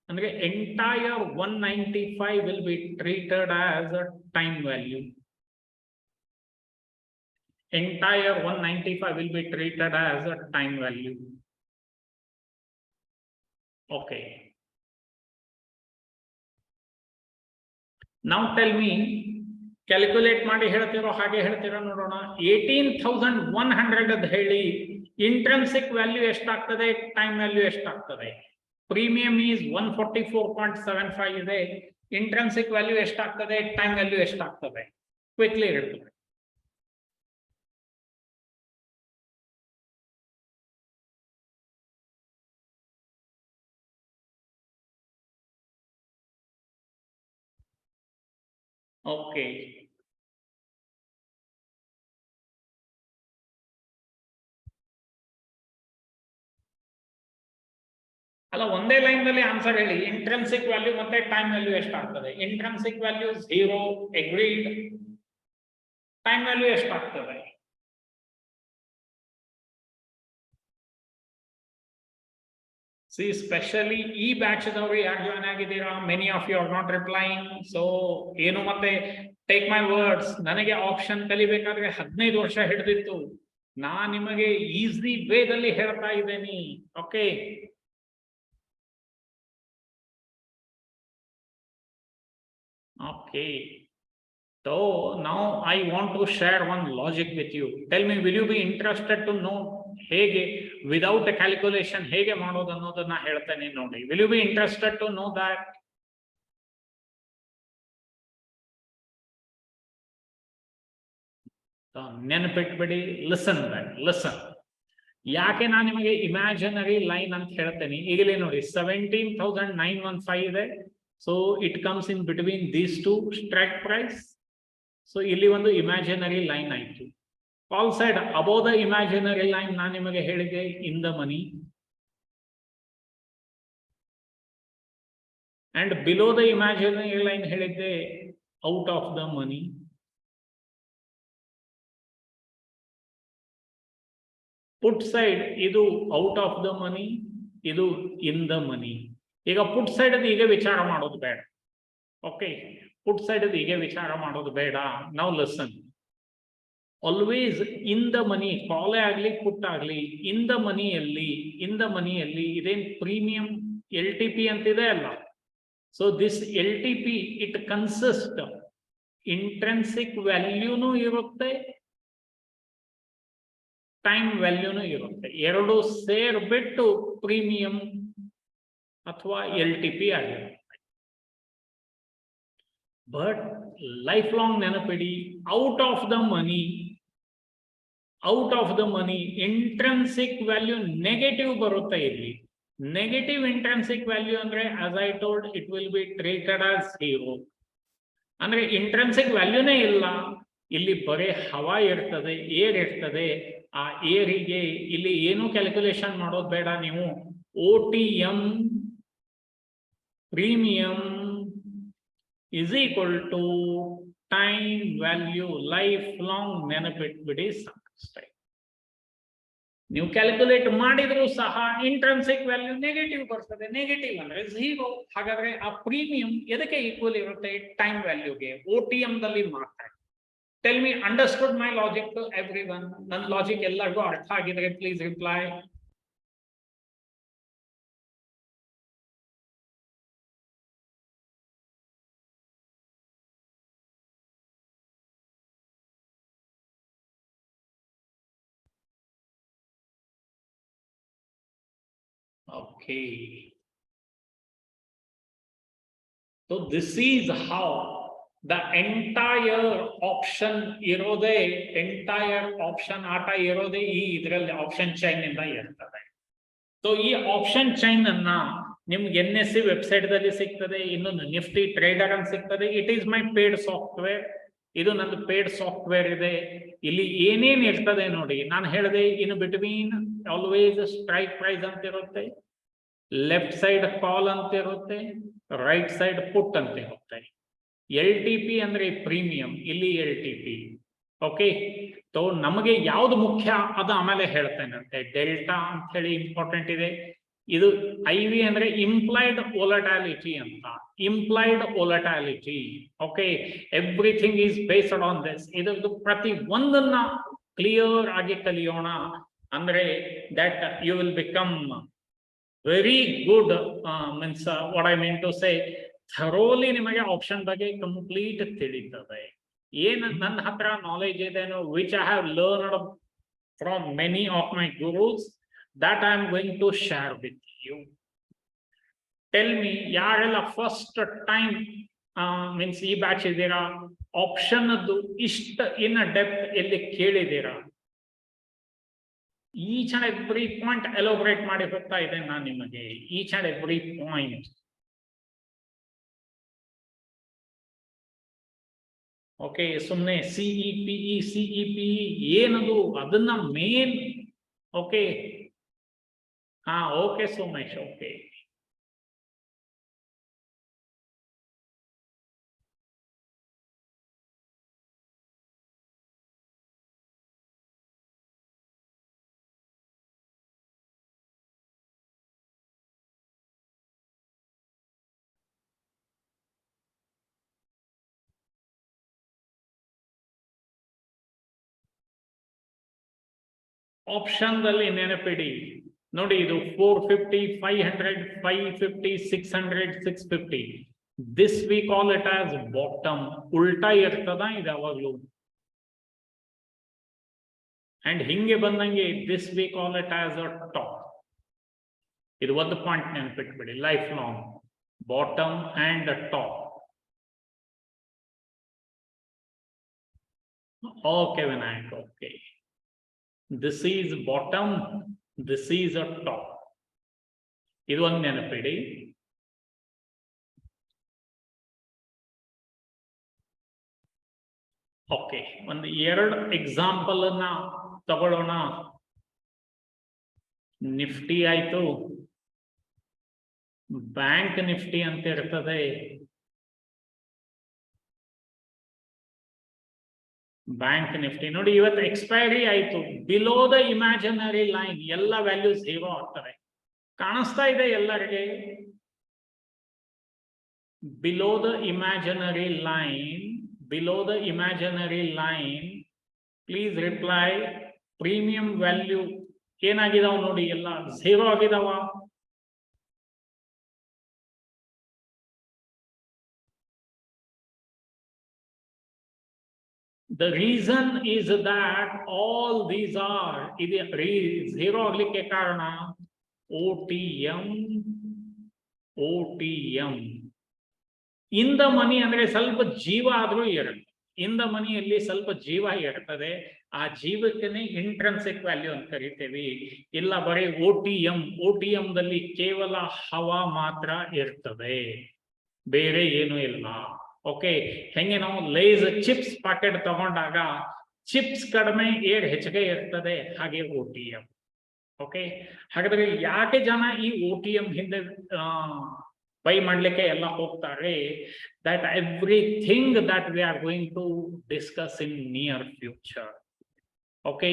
ಅಂದ್ರೆ entire 195 will be treated as a time value. Entire 195 will be treated as a time value. Okay. Now tell me, calculate ಮಾಡಿ ಹೇಳ್ತಿರೋ ಹಾಗೆ ಹೇಳ್ತಿರೋ ನೋಡೋಣ. 18,100 ಅದ್ ಹೇಳಿ, ಇಂಟ್ರೆನ್ಸಿಕ್ ವ್ಯಾಲ್ಯೂ ಎಷ್ಟಾಗ್ತದೆ, ಟೈಮ್ ವ್ಯಾಲ್ಯೂ ಎಷ್ಟಾಗ್ತದೆ? ಪ್ರೀಮಿಯಂ ಈಸ್ 144.75 ಇದೆ, ಇಂಟ್ರೆನ್ಸಿಕ್ ವ್ಯಾಲ್ಯೂ ಎಷ್ಟಾಗ್ತದೆ, ಟೈಮ್ ವ್ಯಾಲ್ಯೂ ಎಷ್ಟಾಗ್ತದೆ? ಕ್ವಿಕ್ಲಿ ಹೇಳ್ತದೆ. ಓಕೆ, ಅಲ್ಲ ಒಂದೇ ಲೈನ್ ನಲ್ಲಿ ಆನ್ಸರ್ ಹೇಳಿ. ಇಂಟ್ರೆನ್ಸಿಕ್ ವ್ಯಾಲ್ಯೂ ಮತ್ತೆ ಟೈಮ್ ವ್ಯಾಲ್ಯೂ ಎಷ್ಟಾಗ್ತದೆ? Intrinsic value 0, agreed. Time value ಎಷ್ಟಾಗ್ತದೆ? ಸಿ, ಸ್ಪೆಷಲಿ ಈ ಬ್ಯಾಚ್ ದವರು ಯಾರು ಜಾಯ್ನ್ ಆಗಿದ್ದೀರಾ, many of you are not replying. So ಏನು ಮತ್ತೆ ಟೇಕ್ ಮೈ ವರ್ಡ್ಸ್, ನನಗೆ ಆಪ್ಷನ್ ಕಲಿಬೇಕಾದ್ರೆ 15 ವರ್ಷ ಹಿಡಿದಿತ್ತು. ನಾನ್ ನಿಮಗೆ ಈಸಿ ವೇದಲ್ಲಿ ಹೇಳ್ತಾ ಇದ್ದೇನೆ. Okay, okay. So now I want to share one logic with you. Tell me, will you be interested to know ಹೇಗೆ ವಿದೌಟ್ ಎ ಕ್ಯಾಲ್ಕುಲೇಷನ್ ಹೇಗೆ ಮಾಡೋದು ಅನ್ನೋದನ್ನ ಹೇಳ್ತೇನೆ ನೋಡಿ. Will you be interested to know that? ನೆನಪಿಟ್ಬಿಡಿ. Listen back, listen. ಯಾಕೆ ನಾನು ನಿಮಗೆ ಇಮ್ಯಾಜಿನರಿ ಲೈನ್ ಅಂತ ಹೇಳ್ತೇನೆ? ಈಗಲೇ ನೋಡಿ 17,915 ಇದೆ. So it comes in between these two strike price. So ಇಲ್ಲಿ ಒಂದು ಇಮ್ಯಾಜಿನರಿ ಲೈನ್ ಆಯ್ತು. All side above the imaginary line ನಾನು ನಿಮಗೆ ಹೇಳಿದೆ in the money, and below the imaginary line ಹೇಳಿದ್ದೆ out of the money. Put side ಇದು out of the money, ಇದು in the ಮನಿ. ಈಗ ಪುಟ್ ಸೈಡ್ ಈಗ ವಿಚಾರ ಮಾಡೋದು ಬೇಡ. ಓಕೆ, ಪುಟ್ ಸೈಡ್ ಈಗ ವಿಚಾರ ಮಾಡೋದು ಬೇಡ. ನಾವು ಲಿಸನ್, ಆಲ್ವೇಸ್ ಇನ್ ದ ಮನಿ, ಕಾಲೇ ಆಗ್ಲಿ ಪುಟ್ ಆಗ್ಲಿ, ಇನ್ ದ ಮನಿಯಲ್ಲಿ ಇದೇನ್ ಪ್ರೀಮಿಯಂ LTP ಅಂತಿದೆ ಅಲ್ಲ. So this LTP it consist intrinsic ವ್ಯಾಲ್ಯೂನು ಇರುತ್ತೆ, ಟೈಮ್ ವ್ಯಾಲ್ಯೂನು ಇರುತ್ತೆ. ಎರಡು ಸೇರ್ಬಿಟ್ಟು ಪ್ರೀಮಿಯಂ ಅಥವಾ LTP ಆಗಿರುತ್ತೆ. ಬಟ್ ಲೈಫ್ ಲಾಂಗ್ ನೆನಪಿಡಿ, out of the money intrinsic value negative ಬರುತ್ತೆ. ಇಲ್ಲಿ ನೆಗೆಟಿವ್ ಇಂಟ್ರೆನ್ಸಿಕ್ ವ್ಯಾಲ್ಯೂ ಅಂದ್ರೆ as I told it will be treated as 0. ಅಂದ್ರೆ ಇಂಟ್ರೆನ್ಸಿಕ್ ವ್ಯಾಲ್ಯೂನೇ ಇಲ್ಲ, ಇಲ್ಲಿ ಬರೀ ಹವಾ ಇರ್ತದೆ, ಏರ್ ಇರ್ತದೆ. ಆ ಏರಿಗೆ ಇಲ್ಲಿ ಏನು ಕ್ಯಾಲ್ಕುಲೇಷನ್ ಮಾಡೋದು ಬೇಡ ನೀವು. OTM premium is equal to time value, life long ನೆನಪಿಟ್ಬಿಡಿ ಸಾಕಷ್ಟೇ. ನೀವು ಕ್ಯಾಲ್ಕುಲೇಟ್ ಮಾಡಿದ್ರು ಸಹ ಇಂಟ್ರೆನ್ಸಿಕ್ ವ್ಯಾಲ್ಯೂ ನೆಗೆಟಿವ್ ಬರ್ತದೆ. ನೆಗೆಟಿವ್ ಅಂದ್ರೆ 0. ಹಾಗಾದ್ರೆ ಆ ಪ್ರೀಮಿಯಂ ಎದಕ್ಕೆ ಈಕ್ವಲ್ ಇರುತ್ತೆ? ಟೈಮ್ ವ್ಯಾಲ್ಯೂಗೆ, OTM ದಲ್ಲಿ ಮಾತ್ರ. Tell me, understood my logic to everyone? ನನ್ನ ಲಾಜಿಕ್ ಎಲ್ಲರಿಗೂ ಅರ್ಥ ಆಗಿದ್ರೆ please reply. Okay. So this is how the entire option ಇರೋದೇ entire option ಆಟ ಇರೋದೇ ಈ ಇದರಲ್ಲಿ ಆಪ್ಷನ್ ಚೈನ್ ಇಂದ ಇರ್ತದೆ. ಸೊ ಈ ಆಪ್ಷನ್ ಚೈನ್ ಅನ್ನ ನಿಮ್ಗೆ NSE ವೆಬ್ಸೈಟ್ ದಲ್ಲಿ ಸಿಗ್ತದೆ, ಇನ್ನೊಂದು ನಿಫ್ಟಿ ಟ್ರೇಡರ್ ಅಂತ ಸಿಗ್ತದೆ. It is my paid software. ಇದು ನಂದು ಪೇಡ್ ಸಾಫ್ಟ್ವೇರ್ ಇದೆ. ಇಲ್ಲಿ ಏನೇನ್ ಇರ್ತದೆ ನೋಡಿ, ನಾನು ಹೇಳಿದೆ in between always strike price ಅಂತ ಇರುತ್ತೆ, ಲೆಫ್ಟ್ ಸೈಡ್ ಕಾಲ್ ಅಂತ ಇರುತ್ತೆ, ರೈಟ್ ಸೈಡ್ ಪುಟ್ ಅಂತ ಇರುತ್ತೆ. LTP ಅಂದ್ರೆ ಪ್ರೀಮಿಯಂ, ಇಲ್ಲಿ LTP. ಓಕೆ, ಸೊ ನಮಗೆ ಯಾವ್ದು ಮುಖ್ಯ ಅದು ಆಮೇಲೆ ಹೇಳ್ತೇನೆ. ಡೆಲ್ಟಾ ಅಂತ ಹೇಳಿ ಇಂಪಾರ್ಟೆಂಟ್ ಇದೆ. ಇದು IV ಅಂದ್ರೆ ಇಂಪ್ಲೈಡ್ ವೊಲಟಾಲಿಟಿ ಅಂತ, implied volatility. Okay, everything is based on this. ಇದ್ರದ್ದು ಪ್ರತಿ ಒಂದನ್ನ ಕ್ಲಿಯರ್ ಆಗಿ ಕಲಿಯೋಣ. ಅಂದ್ರೆ that you will become very good. Means what I mean to say, thoroughly ನಿಮಗೆ ಆಪ್ಷನ್ ಬಗ್ಗೆ ಕಂಪ್ಲೀಟ್ ತಿಳಿತದೆ. ಏನ್ ನನ್ನ ಹತ್ರ ನಾಲೆಜ್ ಇದೆನೋ, which I have learned from many of my gurus, that I am going to share with you. Tell me, ಯಾರೆಲ್ಲ first time means ಈ batch ಇದ್ದೀರಾ, ಆಪ್ಷನ್ ಅದು ಇಷ್ಟ ಇನ್ ಡೆಪ್ತ್ ಎಲ್ಲಿ ಕೇಳಿದ್ದೀರಾ? ಈಚ್ ಅಂಡ್ ಎವ್ರಿ ಪಾಯಿಂಟ್ ಎಲೋಬ್ರೇಟ್ ಮಾಡಿ ಹೋಗ್ತಾ ಇದೆ ನಾನು ನಿಮಗೆ, each and every point. Okay, ಸುಮ್ಮನೆ CEPE ಏನದು ಅದನ್ನ ಮೇನ್. ಓಕೆ, ಹಾ, ಓಕೆ ಸೋಮೇಶ್, ಓಕೆ. ಆಪ್ಷನ್ ದಲ್ಲಿ ನೆನಪಿಡಿ ನೋಡಿ, ಇದು 450, 500, 550, 600, 650. This we call it as bottom. ಉಲ್ಟಾ ಇರ್ತದ ಇದು ಯಾವಾಗ್ಲೂ. ಅಂಡ್ ಹಿಂಗೆ ಬಂದಂಗೆ this we call it as a top. ಇದು ಒಂದು ಪಾಯಿಂಟ್ ನೆನಪಿಟ್ಬಿಡಿ life long, bottom and top. Okay Vinayak, okay. This is bottom, this is a top. ಇದು ಒಂದು ನೆನಪಿಡಿ. ಓಕೆ, ಒಂದು ಎರಡು ಎಕ್ಸಾಂಪಲ್ ಅನ್ನ ತಗೊಳ್ಳೋಣ. ನಿಫ್ಟಿ ಆಯ್ತು, ಬ್ಯಾಂಕ್ ನಿಫ್ಟಿ ಅಂತ ಇರ್ತದೆ. ಬ್ಯಾಂಕ್ ನಿಫ್ಟಿ ನೋಡಿ, ಇವತ್ತು ಎಕ್ಸ್ಪೈರಿ ಆಯ್ತು. ಬಿಲೋ ದ ಇಮ್ಯಾಜಿನರಿ ಲೈನ್ ಎಲ್ಲ ವ್ಯಾಲ್ಯೂಸ್ 0 ಆಗ್ತವೆ. ಕಾಣಿಸ್ತಾ ಇದೆ ಎಲ್ಲರಿಗೆ? Below the imaginary line, below the imaginary line, please reply. Premium value ಏನಾಗಿದಾವ ನೋಡಿ, ಎಲ್ಲ 0 ಆಗಿದಾವ. The reason is that all these are 0 ಆಗ್ಲಿಕ್ಕೆ ಕಾರಣ OTM. ಇನ್ ದ ಮನಿ ಅಂದ್ರೆ ಸ್ವಲ್ಪ ಜೀವ ಆದ್ರೂ ಇರುತ್ತೆ. ಇನ್ ದ ಮನಿಯಲ್ಲಿ ಸ್ವಲ್ಪ ಜೀವ ಇರ್ತದೆ. ಆ ಜೀವಕ್ಕೆ ಇಂಟ್ರೆನ್ಸಿಕ್ ವ್ಯಾಲ್ಯೂ ಅಂತ ಕರಿತೇವೆ. ಇಲ್ಲ ಬರೀ OTM ದಲ್ಲಿ ಕೇವಲ ಹವಾ ಮಾತ್ರ ಇರ್ತದೆ, ಬೇರೆ ಏನು ಇಲ್ಲ. ಓಕೆ, ಹೆಂಗೆ ನಾವು ಲೇಸ್ ಚಿಪ್ಸ್ ಪ್ಯಾಕೆಟ್ ತಗೊಂಡಾಗ ಚಿಪ್ಸ್ ಕಡಿಮೆ ಏರ್ ಹೆಚ್ಚಿಗೆ ಇರ್ತದೆ, ಹಾಗೆ OTM. ಓಕೆ, ಹಾಗಾದ್ರೆ ಯಾಕೆ ಜನ ಈ OTM ಹಿಂದೆ ಬೈ ಮಾಡ್ಲಿಕ್ಕೆ ಎಲ್ಲ ಹೋಗ್ತಾರೆ? That everything that we are going to discuss in near future. Okay,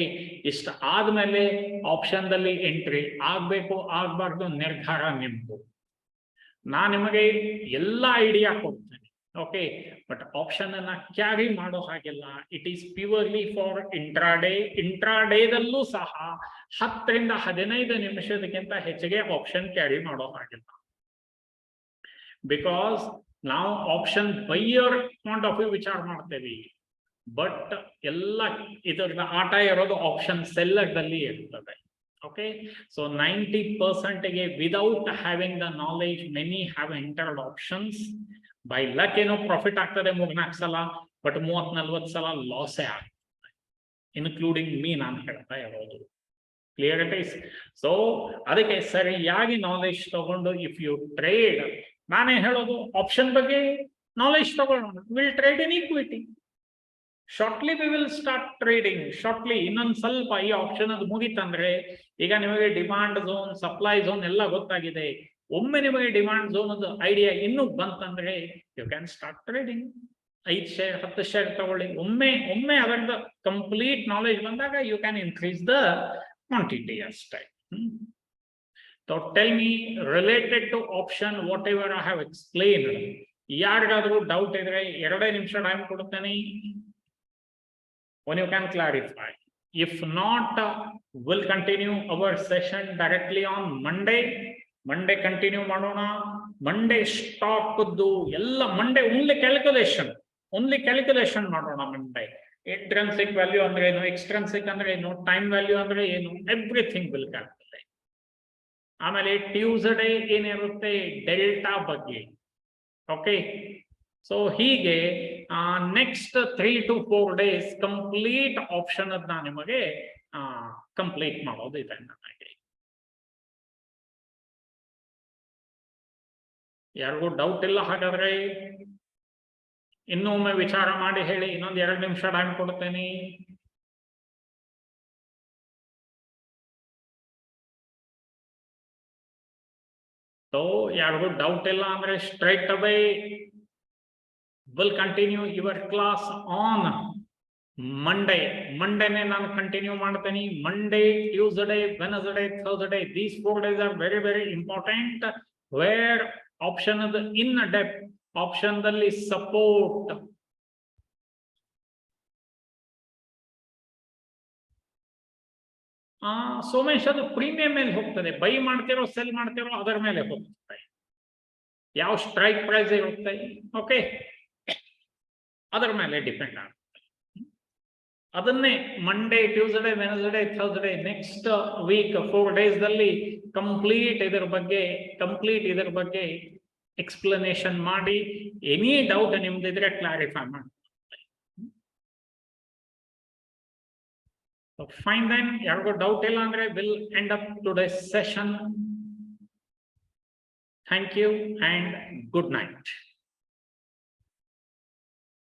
ಇಷ್ಟ ಆದ್ಮೇಲೆ ಆಪ್ಷನ್ ದಲ್ಲಿ ಎಂಟ್ರಿ ಆಗ್ಬೇಕು ಆಗ್ಬಾರ್ದು ನಿರ್ಧಾರ ನಿಮ್ದು. ನಾನು ನಿಮಗೆ ಎಲ್ಲ ಐಡಿಯಾ ಕೊಡ್ತೇನೆ. ಓಕೆ, ಬಟ್ ಆಪ್ಷನ್ ಅನ್ನ ಕ್ಯಾರಿ ಮಾಡೋ ಹಾಗಿಲ್ಲ. It is purely for intraday. ಇಂಟ್ರಾಡೇದಲ್ಲೂ ಸಹ 10 ರಿಂದ 15 ನಿಮಿಷದಕ್ಕಿಂತ ಹೆಚ್ಚಿಗೆ ಆಪ್ಷನ್ ಕ್ಯಾರಿ ಮಾಡೋ ಹಾಗಿಲ್ಲ. ಬಿಕಾಸ್ ನಾವು option buyer point of view ವಿಚಾರ ಮಾಡ್ತೇವೆ, ಬಟ್ ಎಲ್ಲ ಇದರ ಆಟ ಇರೋದು ಆಪ್ಷನ್ ಸೆಲ್ಲರ್ ದಲ್ಲಿ ಇರ್ತದೆ. Okay, so 90% without having the knowledge, many have entered options. By luck ಏನೋ ಪ್ರಾಫಿಟ್ ಆಗ್ತದೆ 3-4 ಸಲ, ಬಟ್ 30-40 ಸಲ ಲಾಸೇ ಆಗ್ತದೆ, ಇನ್ಕ್ಲೂಡಿಂಗ್ ಮೀ ನಾನು ಹೇಳ್ತಾ ಇರೋದು. Clear it is? ಸೊ ಅದಕ್ಕೆ ಸರಿಯಾಗಿ ನಾಲೆಜ್ ತಗೊಂಡು ಇಫ್ ಯು ಟ್ರೇಡ್, ನಾನೇ ಹೇಳೋದು ಆಪ್ಷನ್ ಬಗ್ಗೆ ನಾಲೆಜ್ ತಗೊಳ್ಳೋಣ. Will trade in equity. Shortly we will start trading. Shortly ಇನ್ನೊಂದು ಸ್ವಲ್ಪ ಈ ಆಪ್ಷನ್ ಅದು ಮುಗಿತಂದ್ರೆ, ಈಗ ನಿಮಗೆ ಡಿಮಾಂಡ್ ಝೋನ್, ಸಪ್ಲೈ ಝೋನ್ ಎಲ್ಲ ಗೊತ್ತಾಗಿದೆ. ಒಮ್ಮೆ ನಿಮಗೆ ಡಿಮಾಂಡ್ ಝೋನ್ ಐಡಿಯಾ ಇನ್ನೂ ಬಂತಂದ್ರೆ you can start trading. 5 share 10 share ತಗೊಳ್ಳಿ. ಒಮ್ಮೆ ಅದರದ ಕಂಪ್ಲೀಟ್ ನಾಲೆಜ್ ಬಂದಾಗ you can increase the quantity ಅಷ್ಟೇ. So tell me, related to option whatever I have explained, ಯಾರಿಗಾದ್ರೂ ಡೌಟ್ ಇದ್ರೆ 2 ನಿಮಿಷ ಟೈಮ್ ಕೊಡ್ತೇನೆ. When you can clarify. If not, we'll continue our session directly on Monday. Monday continue ಮಾಡೋಣ. Monday stock ಎಲ್ಲ Monday only calculation ಮಾಡೋಣ. Monday intrinsic value ಅಂದ್ರೆ ಏನು, extrinsic ಅಂದ್ರೆ ಏನು, time value ಅಂದ್ರೆ ಏನು, everything will calculate. ಆಮೇಲೆ ಟ್ಯೂಸ್ಡೇ ಏನಿರುತ್ತೆ, ಡೆಲ್ಟಾ ಬಗ್ಗೆ. ಓಕೆ, ಸೊ ಹೀಗೆ next 3 to 4 days complete option ಅನ್ನ ನಿಮಗೆ ಕಂಪ್ಲೀಟ್ ಮಾಡೋದು ಇದೆ ನನಗೆ. ಯಾರಿಗೂ ಡೌಟ್ ಇಲ್ಲ ಹಾಗಾದ್ರೆ ಇನ್ನೊಮ್ಮೆ ವಿಚಾರ ಮಾಡಿ ಹೇಳಿ. ಇನ್ನೊಂದು 2 ನಿಮಿಷ ಟೈಮ್ ಕೊಡ್ತೇನೆ. ಸೊ ಯಾರಿಗೂ ಡೌಟ್ ಇಲ್ಲ ಅಂದ್ರೆ straight away will continue your class on Monday. Mondayನೇ ನಾನು ಕಂಟಿನ್ಯೂ ಮಾಡ್ತೇನೆ. Monday, Tuesday, Wednesday, Thursday, these 4 days are very very important, where option is in depth. Option ದಲ್ಲಿ ಸಪೋರ್ಟ್, ಸೋಮೇಶ್ ಅದು ಪ್ರೀಮಿಯಂ ಮೇಲೆ ಹೋಗ್ತದೆ. ಬೈ ಮಾಡ್ತಿರೋ ಸೆಲ್ ಮಾಡ್ತಿರೋ ಅದರ ಮೇಲೆ ಹೋಗ್ತದೆ. ಯಾವ ಸ್ಟ್ರೈಕ್ ಪ್ರೈಸ್ ಇರುತ್ತೆ, ಓಕೆ, ಅದರ ಮೇಲೆ ಡಿಪೆಂಡ್ ಆಗುತ್ತೆ. ಅದನ್ನೇ Monday, Tuesday, Wednesday, Thursday, next week 4 days ದಲ್ಲಿ ಕಂಪ್ಲೀಟ್ ಇದರ ಬಗ್ಗೆ ಎಕ್ಸ್ಪ್ಲನೇಷನ್ ಮಾಡಿ, ಎನಿ ಡೌಟ್ ನಿಮ್ದಿದ್ರೆ ಕ್ಲಾರಿಫೈ ಮಾಡಿ. ಫೈನ್ ದೆನ್, ಯಾರಿಗೂ ಡೌಟ್ ಇಲ್ಲ ಅಂದ್ರೆ will end up today's session. Thank you and good night.